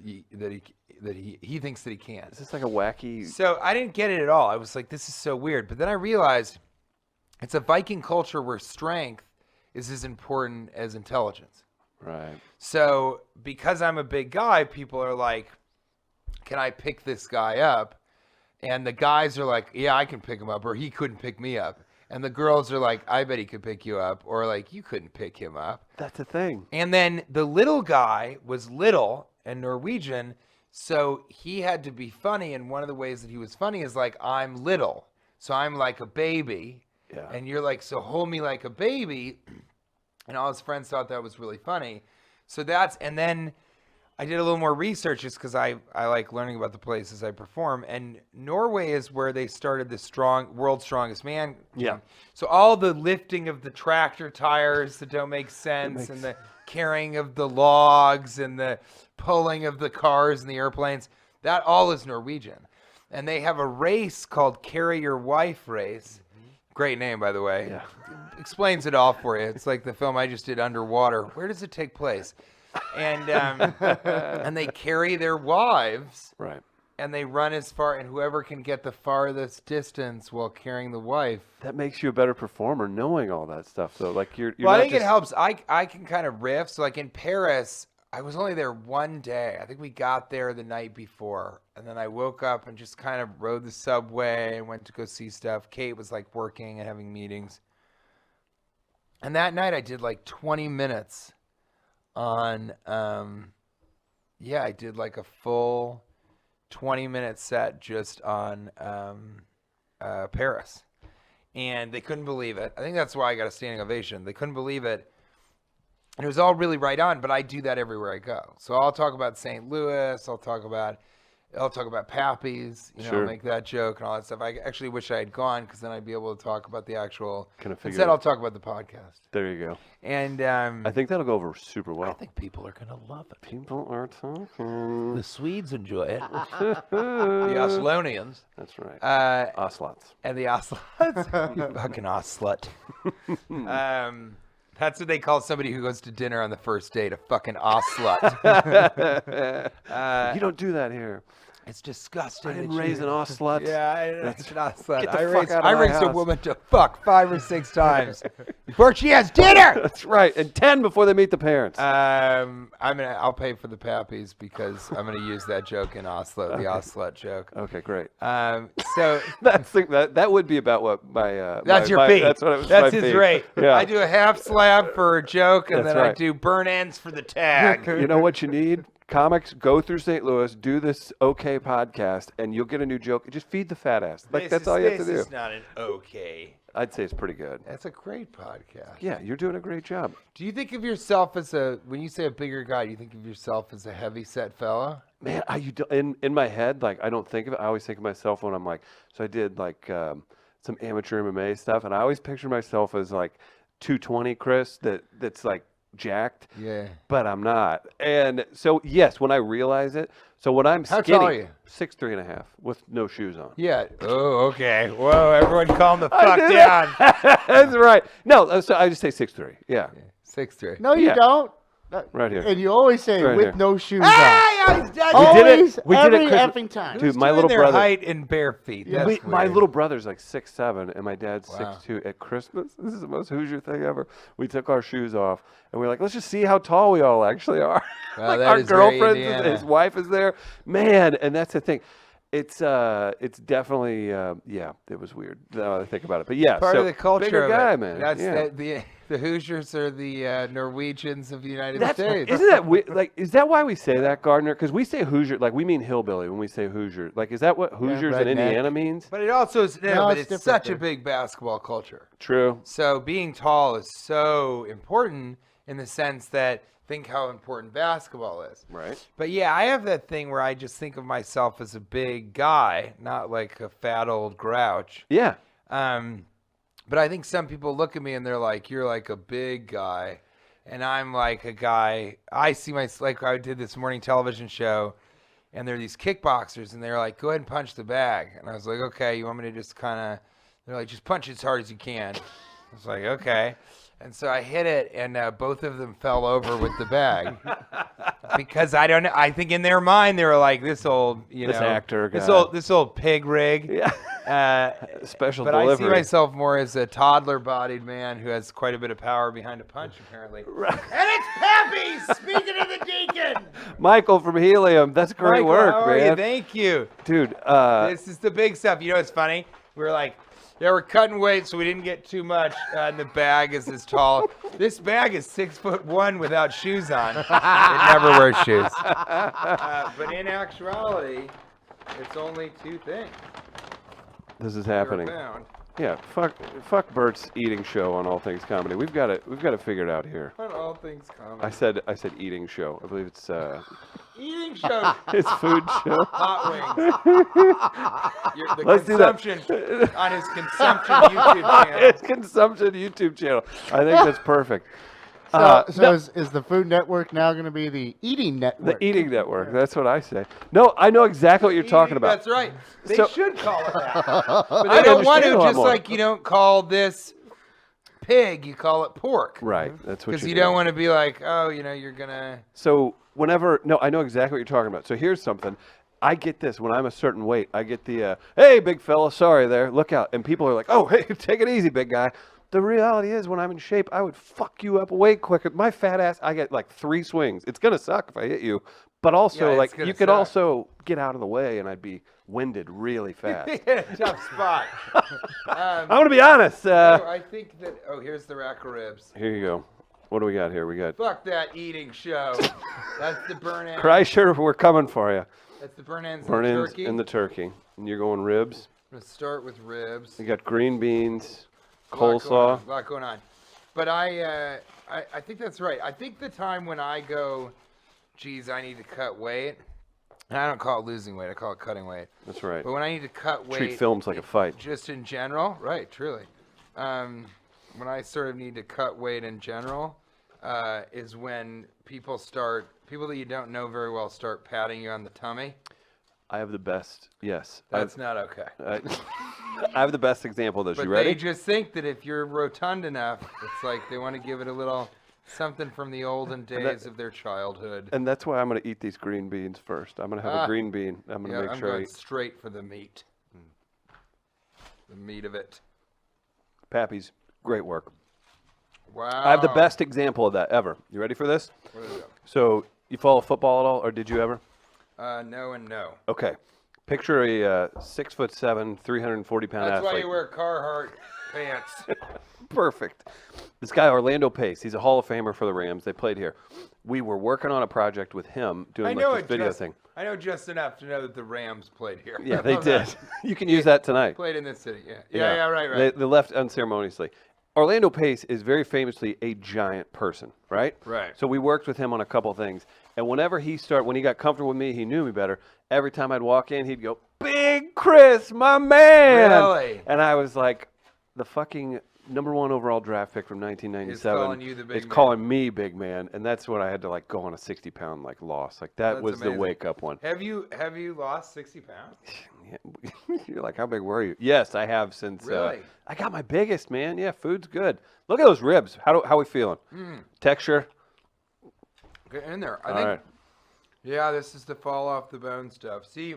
he thinks that he can. Is this like a wacky? So I didn't get it at all. I was like, this is so weird. But then I realized it's a Viking culture where strength is as important as intelligence. Right. So because I'm a big guy, people are like, can I pick this guy up? And the guys are like, yeah, I can pick him up, or he couldn't pick me up. And the girls are like, I bet he could pick you up, or like, you couldn't pick him up. That's a thing. And then the little guy was little and Norwegian, so he had to be funny. And one of the ways that he was funny is like, I'm little, so I'm like a baby. Yeah. And you're like, so hold me like a baby. And all his friends thought that was really funny. So and then I did a little more research just because I like learning about the places I perform. And Norway is where they started the World's Strongest Man. Yeah. So all the lifting of the tractor tires that don't make sense, and the carrying of the logs, and the pulling of the cars and the airplanes, that all is Norwegian. And they have a race called Carry Your Wife Race. Great name, by the way. Yeah. Explains it all for you. It's like the film I just did, Underwater. Where does it take place? And and they carry their wives, Right. and they run as far, and whoever can get the farthest distance while carrying the wife. That makes you a better performer, knowing all that stuff. Though, like you're Well, I not think it just- helps. I can kind of riff. So like in Paris, I was only there one day. I think we got there the night before, and then I woke up and just kind of rode the subway and went to go see stuff. Kate was like working and having meetings. And that night I did like 20 minutes on, I did like a full 20-minute set just on Paris. And they couldn't believe it. I think that's why I got a standing ovation. They couldn't believe it. And it was all really right on, but I do that everywhere I go. So I'll talk about St. Louis. I'll talk about Pappy's. Sure. I'll make that joke and all that stuff. I actually wish I had gone, because then I'd be able to talk about the actual. Kind of figure Instead, it- I'll talk about the podcast. There you go. And I think that'll go over super well. I think people are gonna love it. People are talking. The Swedes enjoy it. The Oslonians. That's right. Oslots. And the Oslots. You fucking Oslot. That's what they call somebody who goes to dinner on the first date, a fucking Oslot. You don't do that here. It's disgusting. I didn't that raise you- an Oslot. Yeah, I raised an Oslot. Get the I fuck raised, out of I my raised a house. woman to fuck 5 or 6 times before she has dinner. That's right. And 10 before they meet the parents. I'll pay for the Pappies, because I'm gonna use that joke in Oslo, the Oslot joke. Okay, great. So that would be about what my. that's my, your fee. That's what it was. That's my his fee. rate. Yeah. I do a half slab for a joke, and That's then I right. do burn ends for the tag. You know what you need? Comics, go through St. Louis, do this okay podcast, and you'll get a new joke. Just feed the fat ass. Like that's all you have to do. This is not an okay. I'd say it's pretty good. That's a great podcast. Yeah, you're doing a great job. Do you think of yourself as when you say a bigger guy, do you think of yourself as a heavy set fella? Man, in my head, like I don't think of it. I always think of myself when I'm like, so I did like some amateur MMA stuff, and I always picture myself as like 220 Chris that's like jacked. Yeah. But I'm not. And so yes, when I realize it, so when I'm How skinny, tall are you? 6'3.5" with no shoes on. Yeah. Oh, okay. Whoa, everyone calm the I fuck did it. down. That's right. No, so I just say 6'3". Yeah, 6'3". No, you Yeah. don't. right here. And you always say Right with here. no shoes Hey, on. I was dead. We did it. Always, We did it every Christmas- effing time. Dude, my Doing little their brother. height in bare feet. Yeah. That's My weird. little brother's like 6'7", and my dad's Wow. 6'2". At Christmas, this is the most Hoosier thing ever. We took our shoes off, and we were like, let's just see how tall we all actually are. Wow, Like that our is very girlfriends, Indiana. his wife is there. Man, and that's the thing. It's definitely yeah, it was weird. Now that I think about it, but yeah, Part so of the culture bigger of guy, it. man. That's yeah. the Hoosiers are the Norwegians of the United That's, States. isn't that weird? Like, is that why we say that, Gardner? Because we say Hoosier, like we mean hillbilly when we say Hoosier. Like, is that what Hoosiers in redneck. Indiana means? But it also is No, but it's it's different such a there. big basketball culture. True. So being tall is so important in the sense that think how important basketball is. Right. But yeah, I have that thing where I just think of myself as a big guy, not like a fat old grouch. Yeah. But I think some people look at me and they're like, "You're like a big guy," and I'm like a guy. I see like I did this morning television show, and there are these kickboxers, and they're like, "Go ahead and punch the bag," and I was like, "Okay, you want me to just kind of?" They're like, "Just punch as hard as you can." I was like, "Okay." And so I hit it, and both of them fell over with the bag because I don't know. I think in their mind they were like, "This old, This actor this guy." this old pig rig." Yeah. Special But delivery. I see myself more as a toddler-bodied man who has quite a bit of power behind a punch, apparently. Right. And it's Pappy speaking of the deacon. Michael from Helium. That's great Michael, work, how are man. you? Thank you. Dude, This is the big stuff. You know what's funny? We were like, yeah, we're cutting weight, so we didn't get too much. And the bag is as tall. This bag is 6'1" without shoes on. It never wears shoes. But in actuality, it's only two things. this is per happening. pound. Yeah, fuck Bert's eating show on All Things Comedy. We've got it figured out here. On all things common. I said eating show. I believe it's Eating show. his food show. Hot wings. The Let's do that. consumption on his consumption YouTube channel. His consumption YouTube channel. I think that's perfect. So is the Food Network now going to be the Eating Network? The Eating Network. That's what I say. No, I know exactly what you're talking about. That's right. They So- should call it that. But I they don't want understand to, a lot just more. like you don't call this pig, you call it pork. Right. That's what Because you're you doing. don't want to be like, oh, you're going to. So I know exactly what you're talking about. So here's something. I get this when I'm a certain weight. I get the, hey, big fella, sorry there, look out. And people are like, oh, hey, take it easy, big guy. The reality is when I'm in shape, I would fuck you up way quicker. My fat ass, I get like 3 swings. It's going to suck if I hit you. But also, Yeah, it's like, gonna you could suck. also get out of the way and I'd be winded really fast. Tough spot. I'm going to be honest. No, I think that, here's the rack of ribs. Here you go. What do we got here? We got Fuck that eating show. That's the burn ends. Kreischer, we're coming for you. That's the burn ends Burn and ends turkey. and the turkey. And you're going ribs. I'm going to start with ribs. You got green beans, A lot coleslaw. going on. But I think that's right. I think the time when I go, geez, I need to cut weight, and I don't call it losing weight, I call it cutting weight. That's right. But when I need to cut weight, Treat films like a fight. just in general, right, truly. When I sort of need to cut weight in general, is when people that you don't know very well start patting you on the tummy. I have the best. Yes. That's not okay. I have the best example of this. But You ready? they just think that if you're rotund enough, it's like they want to give it a little something from the olden days of their childhood. And that's why I'm going to eat these green beans first. I'm going to have a green bean. I'm going to make I'm sure I going eat straight for the meat. The meat of it. Pappy's. Great work. Wow. I have the best example of that ever. You ready for this? What is it? So, you follow football at all, or did you ever? No and no. Okay. Picture a 6'7", 340-pound That's athlete. why you wear Carhartt pants. Perfect. This guy, Orlando Pace, he's a Hall of Famer for the Rams. They played here. We were working on a project with him doing this video thing. I know just enough to know that the Rams played here. Yeah, I they love did. that. You can use that tonight. Played in this city. Yeah, right. They left unceremoniously. Orlando Pace is very famously a giant person, right? Right. So we worked with him on a couple things. And whenever when he got comfortable with me, he knew me better. Every time I'd walk in, he'd go, Big Chris, my man. Really? And I was like, the fucking #1 overall draft pick from 1997 calling you the big is man. calling me big man. And that's when I had to like go on a 60-pound like loss. Like that That's was amazing. the wake up one. Have you lost 60 pounds? You're like, how big were you? Yes, I have since. Really? I got my biggest, man. Yeah, food's good. Look at those ribs. How we feeling? Texture. Get in there. I All think. right. Yeah, this is the fall off the bone stuff. See,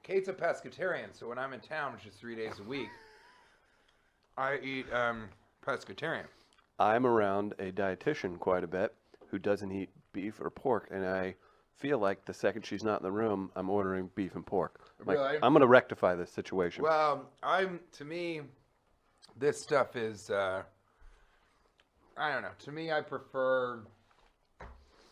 Kate's a pescatarian, so when I'm in town, which is 3 days a week, I eat pescatarian. I'm around a dietitian quite a bit who doesn't eat beef or pork, and I feel like the second she's not in the room, I'm ordering beef and pork. Like, Really? I'm going to rectify this situation. Well, to me, this stuff is, I don't know. To me, I prefer,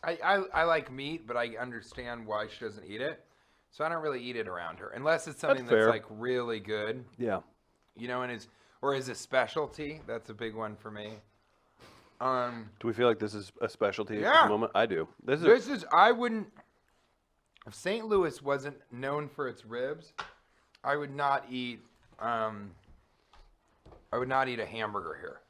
I like meat, but I understand why she doesn't eat it. So I don't really eat it around her, unless it's something that's fair. like really good, Yeah. you know, and is a specialty. That's a big one for me. Do we feel like this is a specialty at Yeah. the moment? I do. I wouldn't, if St. Louis wasn't known for its ribs, I would not eat a hamburger here.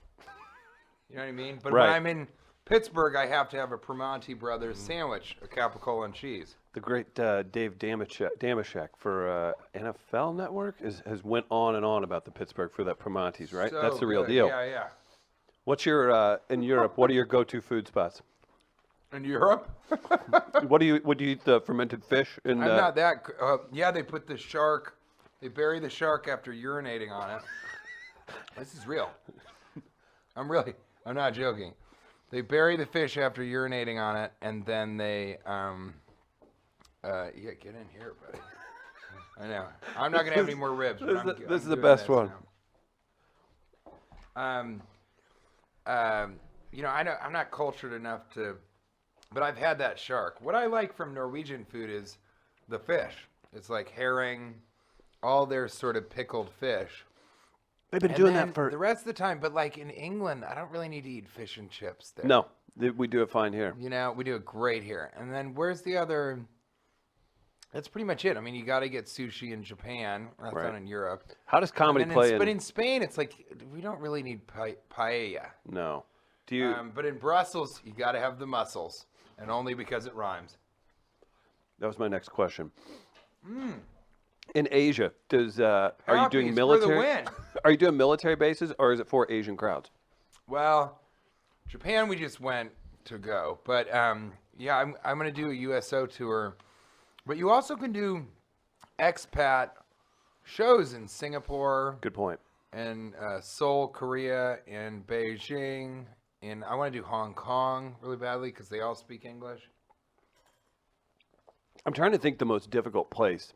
You know what I mean? But when Right. I'm in Pittsburgh, I have to have a Primanti Brothers sandwich, a capicola and cheese. The great Dave Damashek for NFL Network has went on and on about the Pittsburgh for that Primanti's, right? So That's the real good. deal. Yeah, yeah. What's your in Europe? What are your go-to food spots? In Europe, Would you eat the fermented fish? And I'm not that. Yeah, they put the shark. They bury the shark after urinating on it. This is real. I'm not joking. They bury the fish after urinating on it, and then they yeah, get in here, buddy. I know. I'm not gonna have any more ribs. But this is the doing best this one. now. You know, I'm not cultured enough to, but I've had that shark. What I like from Norwegian food is the fish. It's like herring, all their sort of pickled fish. They've been And doing then that for the rest of the time. But like in England, I don't really need to eat fish and chips there. no. We do it fine here. You know, we do it great here. And then where's the other? That's pretty much it. I mean, you got to get sushi in Japan. That's Right. not in Europe. How does comedy And play but in Spain, it's like we don't really need paella. No. Do you? But in Brussels, you got to have the mussels, and only because it rhymes. That was my next question. In Asia, are you doing Puppies military? for the win. Are you doing military bases, or is it for Asian crowds? Well, Japan, we just went to go, but yeah, I'm gonna do a USO tour. But you also can do expat shows in Singapore, Good point. and Seoul, Korea, and Beijing, and I want to do Hong Kong really badly because they all speak English. I'm trying to think the most difficult place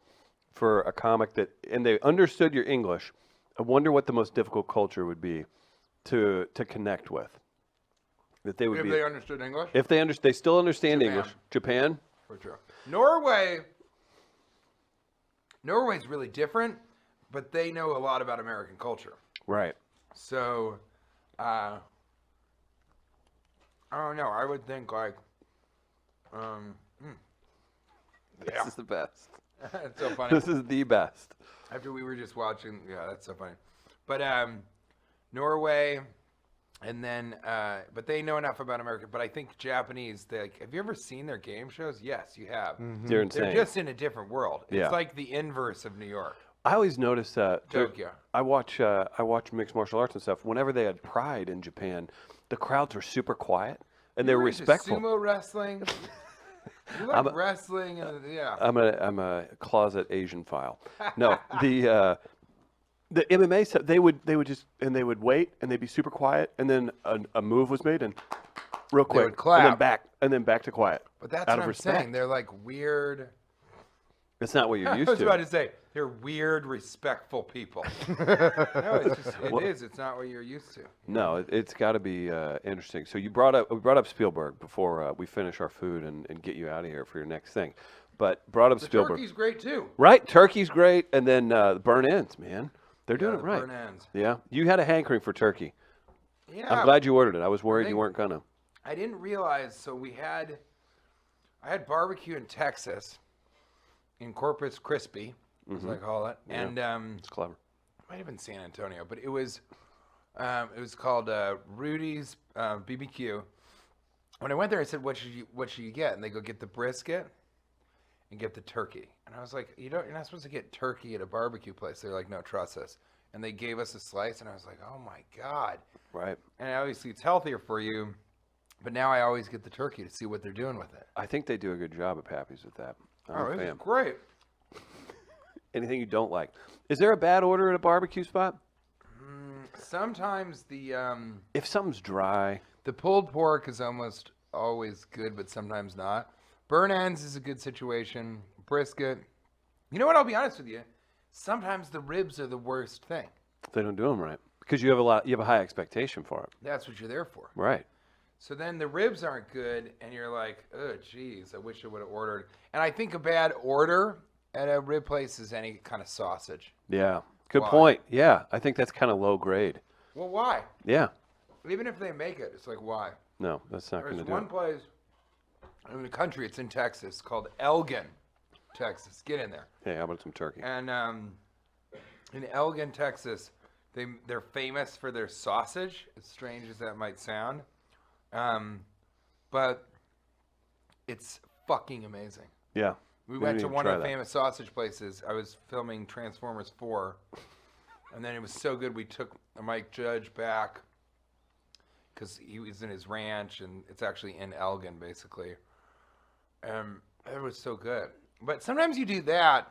for a comic that, and they understood your English. I wonder what the most difficult culture would be to connect with. That they would If be they understood English, if they still understand Japan. English. Japan. for sure. Norway's really different, but they know a lot about American culture. Right. So, I don't know. I would think like, This is the best. it's so funny. This is the best. After we were just watching, yeah, that's so funny. But Norway, and then, but they know enough about America. But I think Japanese. Have you ever seen their game shows? Yes, you have. They're insane. They're just in a different world. It's Yeah. like the inverse of New York, I always notice that Tokyo. I watch mixed martial arts and stuff. Whenever they had Pride in Japan, the crowds were super quiet and they were You're into respectful. Sumo wrestling. You like wrestling, and yeah. I'm a closet Asian file. No, the MMA stuff. They would just and they would wait and they'd be super quiet and then a move was made and real quick would clap. and then back to quiet. But that's out what of I'm respect. saying. They're like weird. It's not what you're I used was about to. to say they're weird, respectful people. No, it is. It's not what you're used to. No, it's got to be interesting. So we brought up Spielberg before we finish our food and get you out of here for your next thing. But brought up The Spielberg. turkey's great too. Right, turkey's great, and then burn ends, man. They're doing Yeah, it the right. burn ends. Yeah, you had a hankering for turkey. Yeah. I'm glad you ordered it. I was worried you think- weren't gonna. I didn't realize. So I had barbecue in Texas, in Corpus Christi, as I call it, and It's clever. might have been San Antonio, but it was called Rudy's BBQ. When I went there, I said, "What should you get?" And they go, "Get the brisket and get the turkey." And I was like, you're not supposed to get turkey at a barbecue place." They're like, "No, trust us." And they gave us a slice, and I was like, "Oh my god!" Right. And obviously, it's healthier for you. But now I always get the turkey to see what they're doing with it. I think they do a good job at Pappy's with that. I'm a This is fan. great. Anything you don't like? Is there a bad order at a barbecue spot? Sometimes the If something's dry, pulled pork is almost always good, but sometimes not. Burn ends is a good situation. Brisket. You know what? I'll be honest with you. Sometimes the ribs are the worst thing. They don't do them right because you have a high expectation for it. That's what you're there for. Right. So then the ribs aren't good, and you're like, oh, geez, I wish I would have ordered. And I think a bad order at a rib place is any kind of sausage. Yeah. Good Why? point. Yeah. I think that's kind of low grade. Well, why? Yeah. Even if they make it, it's like, why? No, that's not going There's to do one it. place in the country, it's in Texas, called Elgin, Texas. Get in there. Hey, how about some turkey? And in Elgin, Texas, they're famous for their sausage, as strange as that might sound. But it's fucking amazing. Yeah. We We went didn't to even one try of the that. famous sausage places. I was filming Transformers 4, and then it was so good we took Mike Judge back because he was in his ranch, and it's actually in Elgin, basically. It was so good. But sometimes you do that,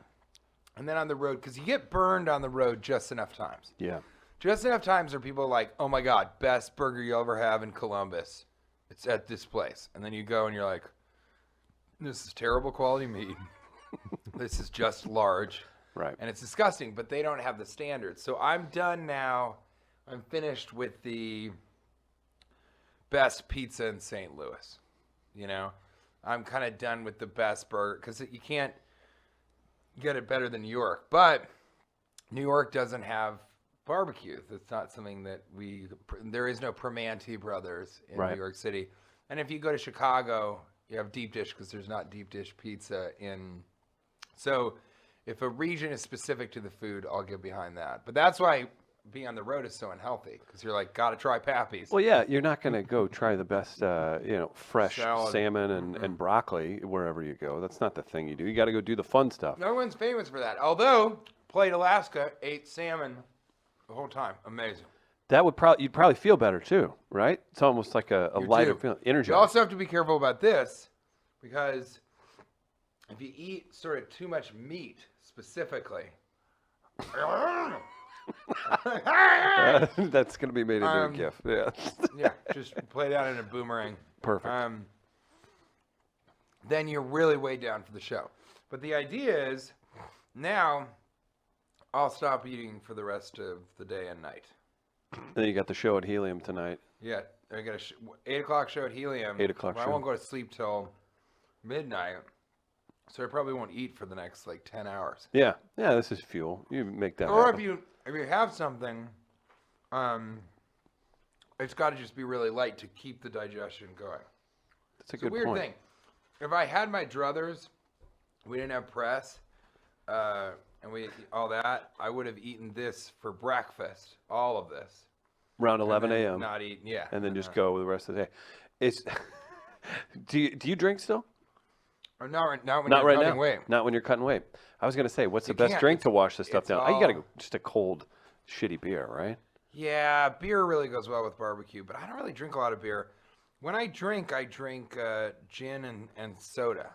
and then on the road, because you get burned on the road just enough times. Yeah. Just enough times where people are like, oh my God, best burger you'll ever have in Columbus. It's at this place. And then you go and you're like, this is terrible quality meat. This is just large. Right. And it's disgusting, but they don't have the standards. So I'm done now. I'm finished with the best pizza in St. Louis. You know, I'm kind of done with the best burger because you can't get it better than New York. But New York doesn't have barbecue. That's not something that there is no Primanti Brothers in Right. New York City. And if you go to Chicago, you have deep dish because there's not deep dish pizza in. So if a region is specific to the food, I'll get behind that. But that's why being on the road is so unhealthy because you're like, gotta try Pappy's. Well, yeah, you're not going to go try the best, fresh Salad. salmon and broccoli wherever you go. That's not the thing you do. You got to go do the fun stuff. No one's famous for that. Although, played Alaska, ate salmon the whole time. Amazing. That would you'd probably feel better too, right? It's almost like a You lighter do. feeling, energy. You also have to be careful about this because if you eat sort of too much meat specifically, That's going to be made into a GIF. Yeah. yeah, just play it out in a boomerang. Perfect. Then you're really way down for the show. But the idea is now I'll stop eating for the rest of the day and night. Then you got the show at Helium tonight. Yeah, I got a 8 o'clock show at Helium. 8 o'clock Well, show. I won't go to sleep till midnight, so I probably won't eat for the next like 10 hours. Yeah. Yeah, this is fuel. You make that Or happen. if you have something, it's got to just be really light to keep the digestion going. That's a It's a good weird point. thing. If I had my druthers, we didn't have press, and we all that, I would have eaten this for breakfast, all of this. Around and 11 then a.m. Not eat, yeah. and then just go the rest of the day. It's do you drink still? Or not when Not you're right cutting now. weight. Not when you're cutting weight. I was gonna say, what's the You best can't. drink to It's- wash this stuff it's down? You gotta all- go just a cold, shitty beer, right? Yeah, beer really goes well with barbecue, but I don't really drink a lot of beer. When I drink gin and soda.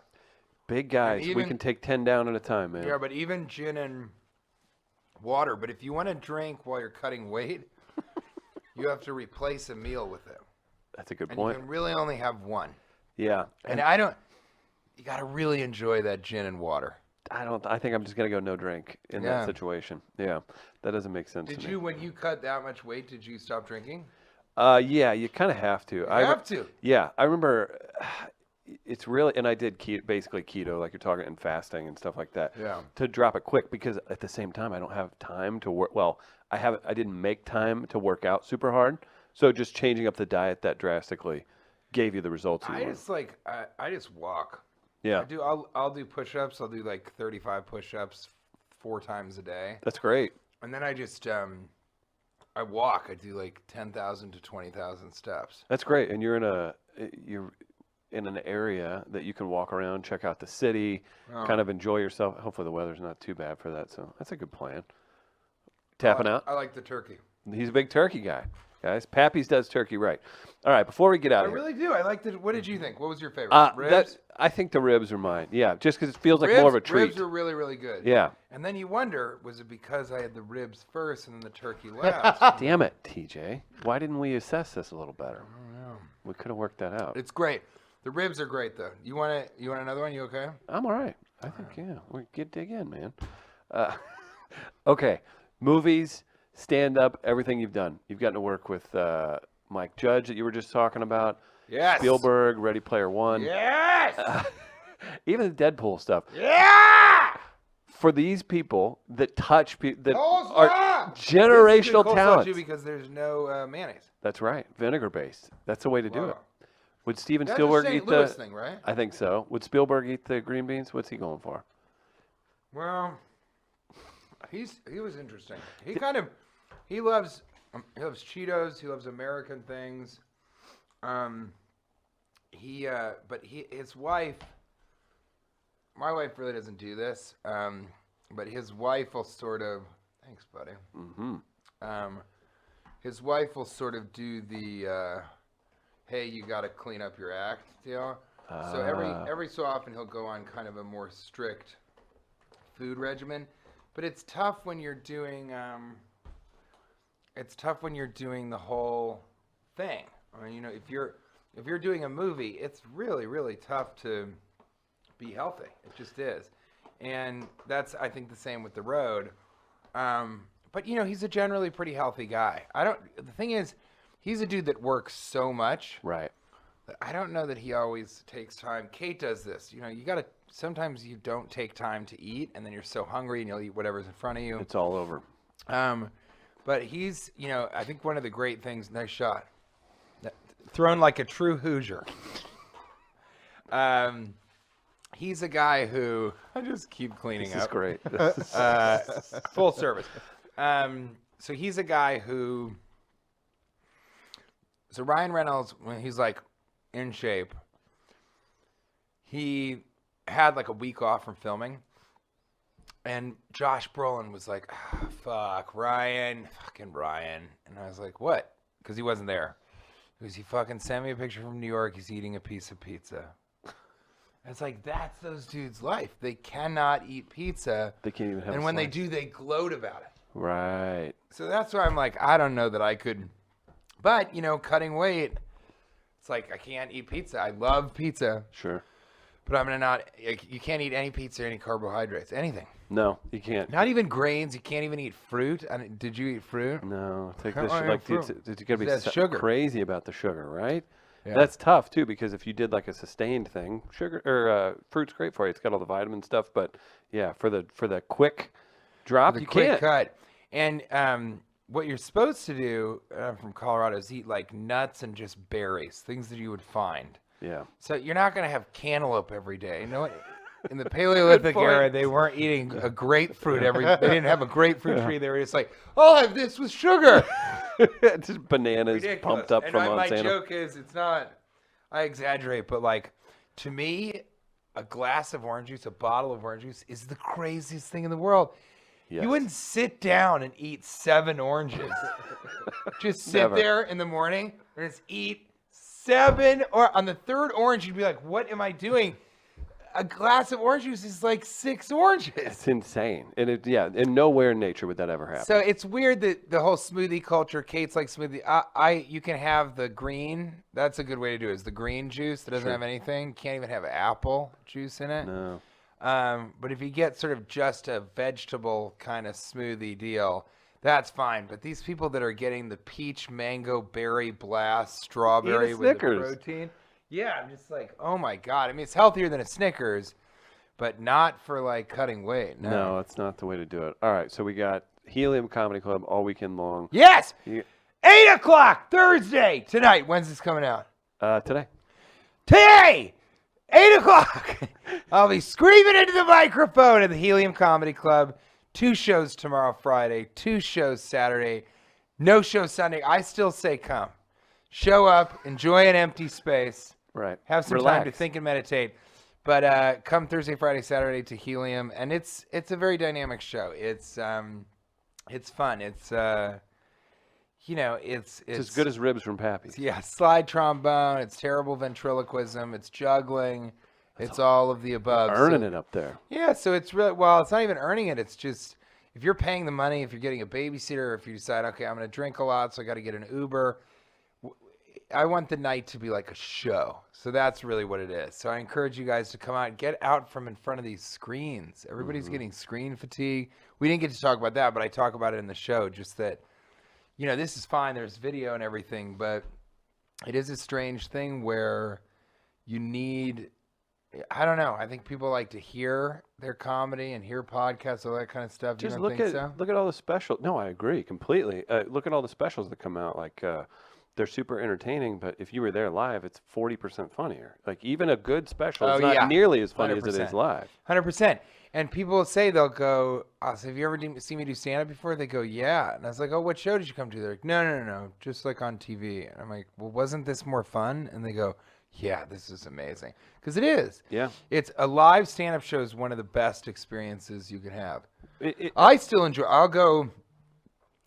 Big guys, we even- can take 10 down at a time, man. Yeah, but even gin and water. But if you want to drink while you're cutting weight, you have to replace a meal with it. That's a good And point. you can really only have one. Yeah, And you got to really enjoy that gin and water. I think I'm just gonna go no drink in Yeah. that situation. Yeah, that doesn't make sense Did to me. you, when you cut that much weight, did you stop drinking? Yeah, you kind of have to. You have to. Yeah, I remember. It's really, and I did basically keto, like you're talking, and fasting and stuff like that. Yeah. To drop it quick because at the same time I don't have time to work. Well, I didn't make time to work out super hard, so just changing up the diet that drastically gave you the results you I wanted. just I just walk. Yeah, I'll do push-ups. I'll do like 35 push-ups 4 times a day. that's great. And then I just I walk. I do like 10,000 to 20,000 steps. That's great, and you're in an area that you can walk around, check out the city, Oh. kind of enjoy yourself. Hopefully the weather's not too bad for that, so that's a good plan. Tapping out. I like the turkey. He's a big turkey guy, guys. Pappy's does turkey right. All right, before we get out I of here, really do. I like the. What did you think? What was your favorite? Ribs. I think the ribs are mine. Yeah, just because it feels like more of a treat. Ribs are really, really good. Yeah. And then you wonder, was it because I had the ribs first and then the turkey last? Damn it, TJ. Why didn't we assess this a little better? I don't know. We could have worked that out. It's great. The ribs are great though. You want another one? You okay? I'm all right. I think, yeah, we get dig in, man. Okay, movies, stand-up, everything you've done. You've gotten to work with Mike Judge that you were just talking about. Yes. Spielberg, Ready Player One. Yes. Even the Deadpool stuff. Yeah. For these people that touch people that Coleslaw! are This generational is coleslaw talents. too because there's no mayonnaise. That's right, vinegar-based. That's the way to do Wow. it. Would Steven That's Spielberg a St. eat Louis the? thing, right? I think so. Would Spielberg eat the green beans? What's he going for? Well, he was interesting. He loves Cheetos. He loves American things. His wife. My wife really doesn't do this. But his wife will sort of. Thanks, buddy. Mm-hmm. His wife will sort of do the. Hey, you got to clean up your act deal. So every so often he'll go on kind of a more strict food regimen, but it's tough when you're doing the whole thing. I mean, if you're doing a movie, it's really, really tough to be healthy. It just is, and that's I think the same with The Road. But he's a generally pretty healthy guy. The thing is, he's a dude that works so much. Right. I don't know that he always takes time. Kate does this. Sometimes you don't take time to eat, and then you're so hungry, and you'll eat whatever's in front of you. It's all over. But he's, I think one of the great things, nice shot, thrown like a true Hoosier. He's a guy who, I just keep cleaning This up. is great. Full service. So he's a guy who, so Ryan Reynolds, when he's like in shape, he had like a week off from filming, and Josh Brolin was like, fucking Ryan. And I was like, what? Because he wasn't there. He fucking sent me a picture from New York. He's eating a piece of pizza. It's like, that's those dudes' life. They cannot eat pizza. They can't even have. And a when they slice. do, they gloat about it. Right. So that's why I'm like, I don't know that I could. But, cutting weight, it's like I can't eat pizza. I love pizza, Sure. but I'm going to not. You can't eat any pizza or any carbohydrates, anything. No, you can't. Not even grains. You can't even eat fruit. Did you eat fruit? No, take Come this. on, Like, fruit. dude, you gotta be That's sugar. crazy about the sugar, right? Yeah. That's tough too, because if you did like a sustained thing, sugar or fruit's great for you. It's got all the vitamin stuff, but yeah, for the quick drop, The you quick can't. cut. And what you're supposed to do from Colorado is eat like nuts and just berries, things that you would find. Yeah. So you're not going to have cantaloupe every day. In the Paleolithic point. era, they weren't eating a grapefruit every. They didn't have a grapefruit tree. They were just like, I'll have this with sugar. Just bananas Ridiculous. pumped up And from my Monsanto. joke is, it's not. I exaggerate, but like, to me, a glass of orange juice, a bottle of orange juice, is the craziest thing in the world. Yes. You wouldn't sit down and eat 7 oranges. Just sit Never. there in the morning and just eat 7. Or on the 3rd orange, you'd be like, "What am I doing?" A glass of orange juice is like 6 oranges. It's insane, and and nowhere in nature would that ever happen. So it's weird that the whole smoothie culture. Kate's like smoothie. You can have the green. That's a good way to do it. Is the green juice that doesn't Sure. have anything. Can't even have apple juice in it. No. But if you get sort of just a vegetable kind of smoothie deal, that's fine. But these people that are getting the peach, mango, berry blast, strawberry with the Snickers. protein, yeah, I'm just like, oh my god. I mean, it's healthier than a Snickers, but not for like cutting weight. No, it's not the way to do it. All right, so we got Helium Comedy Club all weekend long. Yes, You- 8 o'clock Thursday tonight. When's this coming out? Today. Today, 8 o'clock. I'll be screaming into the microphone at the Helium Comedy Club. 2 shows tomorrow, Friday. 2 shows Saturday. No show Sunday. I still say come. Show up. Enjoy an empty space. Right. Have some Relax. time to think and meditate. But come Thursday, Friday, Saturday to Helium, and it's a very dynamic show. It's fun. It's It's as good as ribs from Pappy's. yeah, slide trombone. It's terrible ventriloquism. It's juggling. It's all of the above. Earning it up there. Yeah, so it's really it's not even earning it. It's just if you're paying the money, if you're getting a babysitter, if you decide, okay, I'm going to drink a lot, so I got to get an Uber. I want the night to be like a show. So that's really what it is. So I encourage you guys to come out, get out from in front of these screens. Everybody's getting screen fatigue. We didn't get to talk about that, but I talk about it in the show. Just that, this is fine. There's video and everything, but it is a strange thing where you need. I don't know. I think people like to hear their comedy and hear podcasts, all that kind of stuff. Just you don't think so? look at all the special. No, I agree completely. Look at all the specials that come out. Like they're super entertaining, but if you were there live, it's 40% funnier. Like even a good special is not nearly as funny as it is 100%. live. 100%. And people say, they'll go, so have you ever seen me do stand-up before? They go, yeah. And I was like, oh, what show did you come to? They're like, no, just like on TV. And I'm like, well, wasn't this more fun? And they go, yeah, this is amazing. Because it is. Yeah. It's a live stand-up show is one of the best experiences you can have. I still enjoy,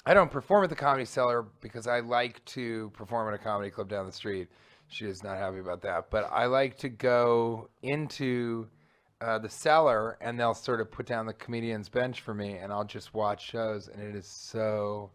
I don't perform at the Comedy Cellar because I like to perform at a comedy club down the street. She is not happy about that. But I like to go into the cellar and they'll sort of put down the comedian's bench for me and I'll just watch shows and it is so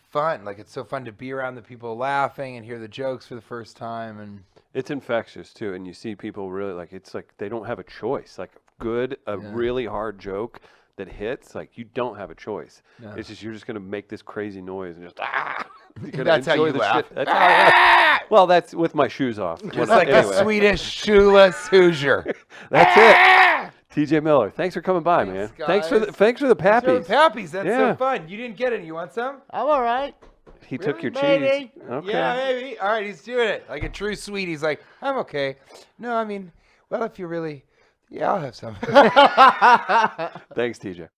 fun. Like it's so fun to be around the people laughing and hear the jokes for the first time. And it's infectious too. And you see people really it's like they don't have a choice. Like really hard joke that hits, like you don't have a choice. No. It's just you're just gonna make this crazy noise and just That's how you laugh. That's how I laugh. Well, that's with my shoes off. Just like a Swedish shoeless Hoosier. That's it. TJ Miller, thanks for coming by, man. Guys. Thanks for the pappies. Pappies, that's so fun. You didn't get any. You want some? I'm all right. He took your Maybe. cheese. Okay. Yeah, maybe. All right, he's doing it like a true sweet. He's like, I'm okay. No, I mean, well, if you really, I'll have some. Thanks, TJ.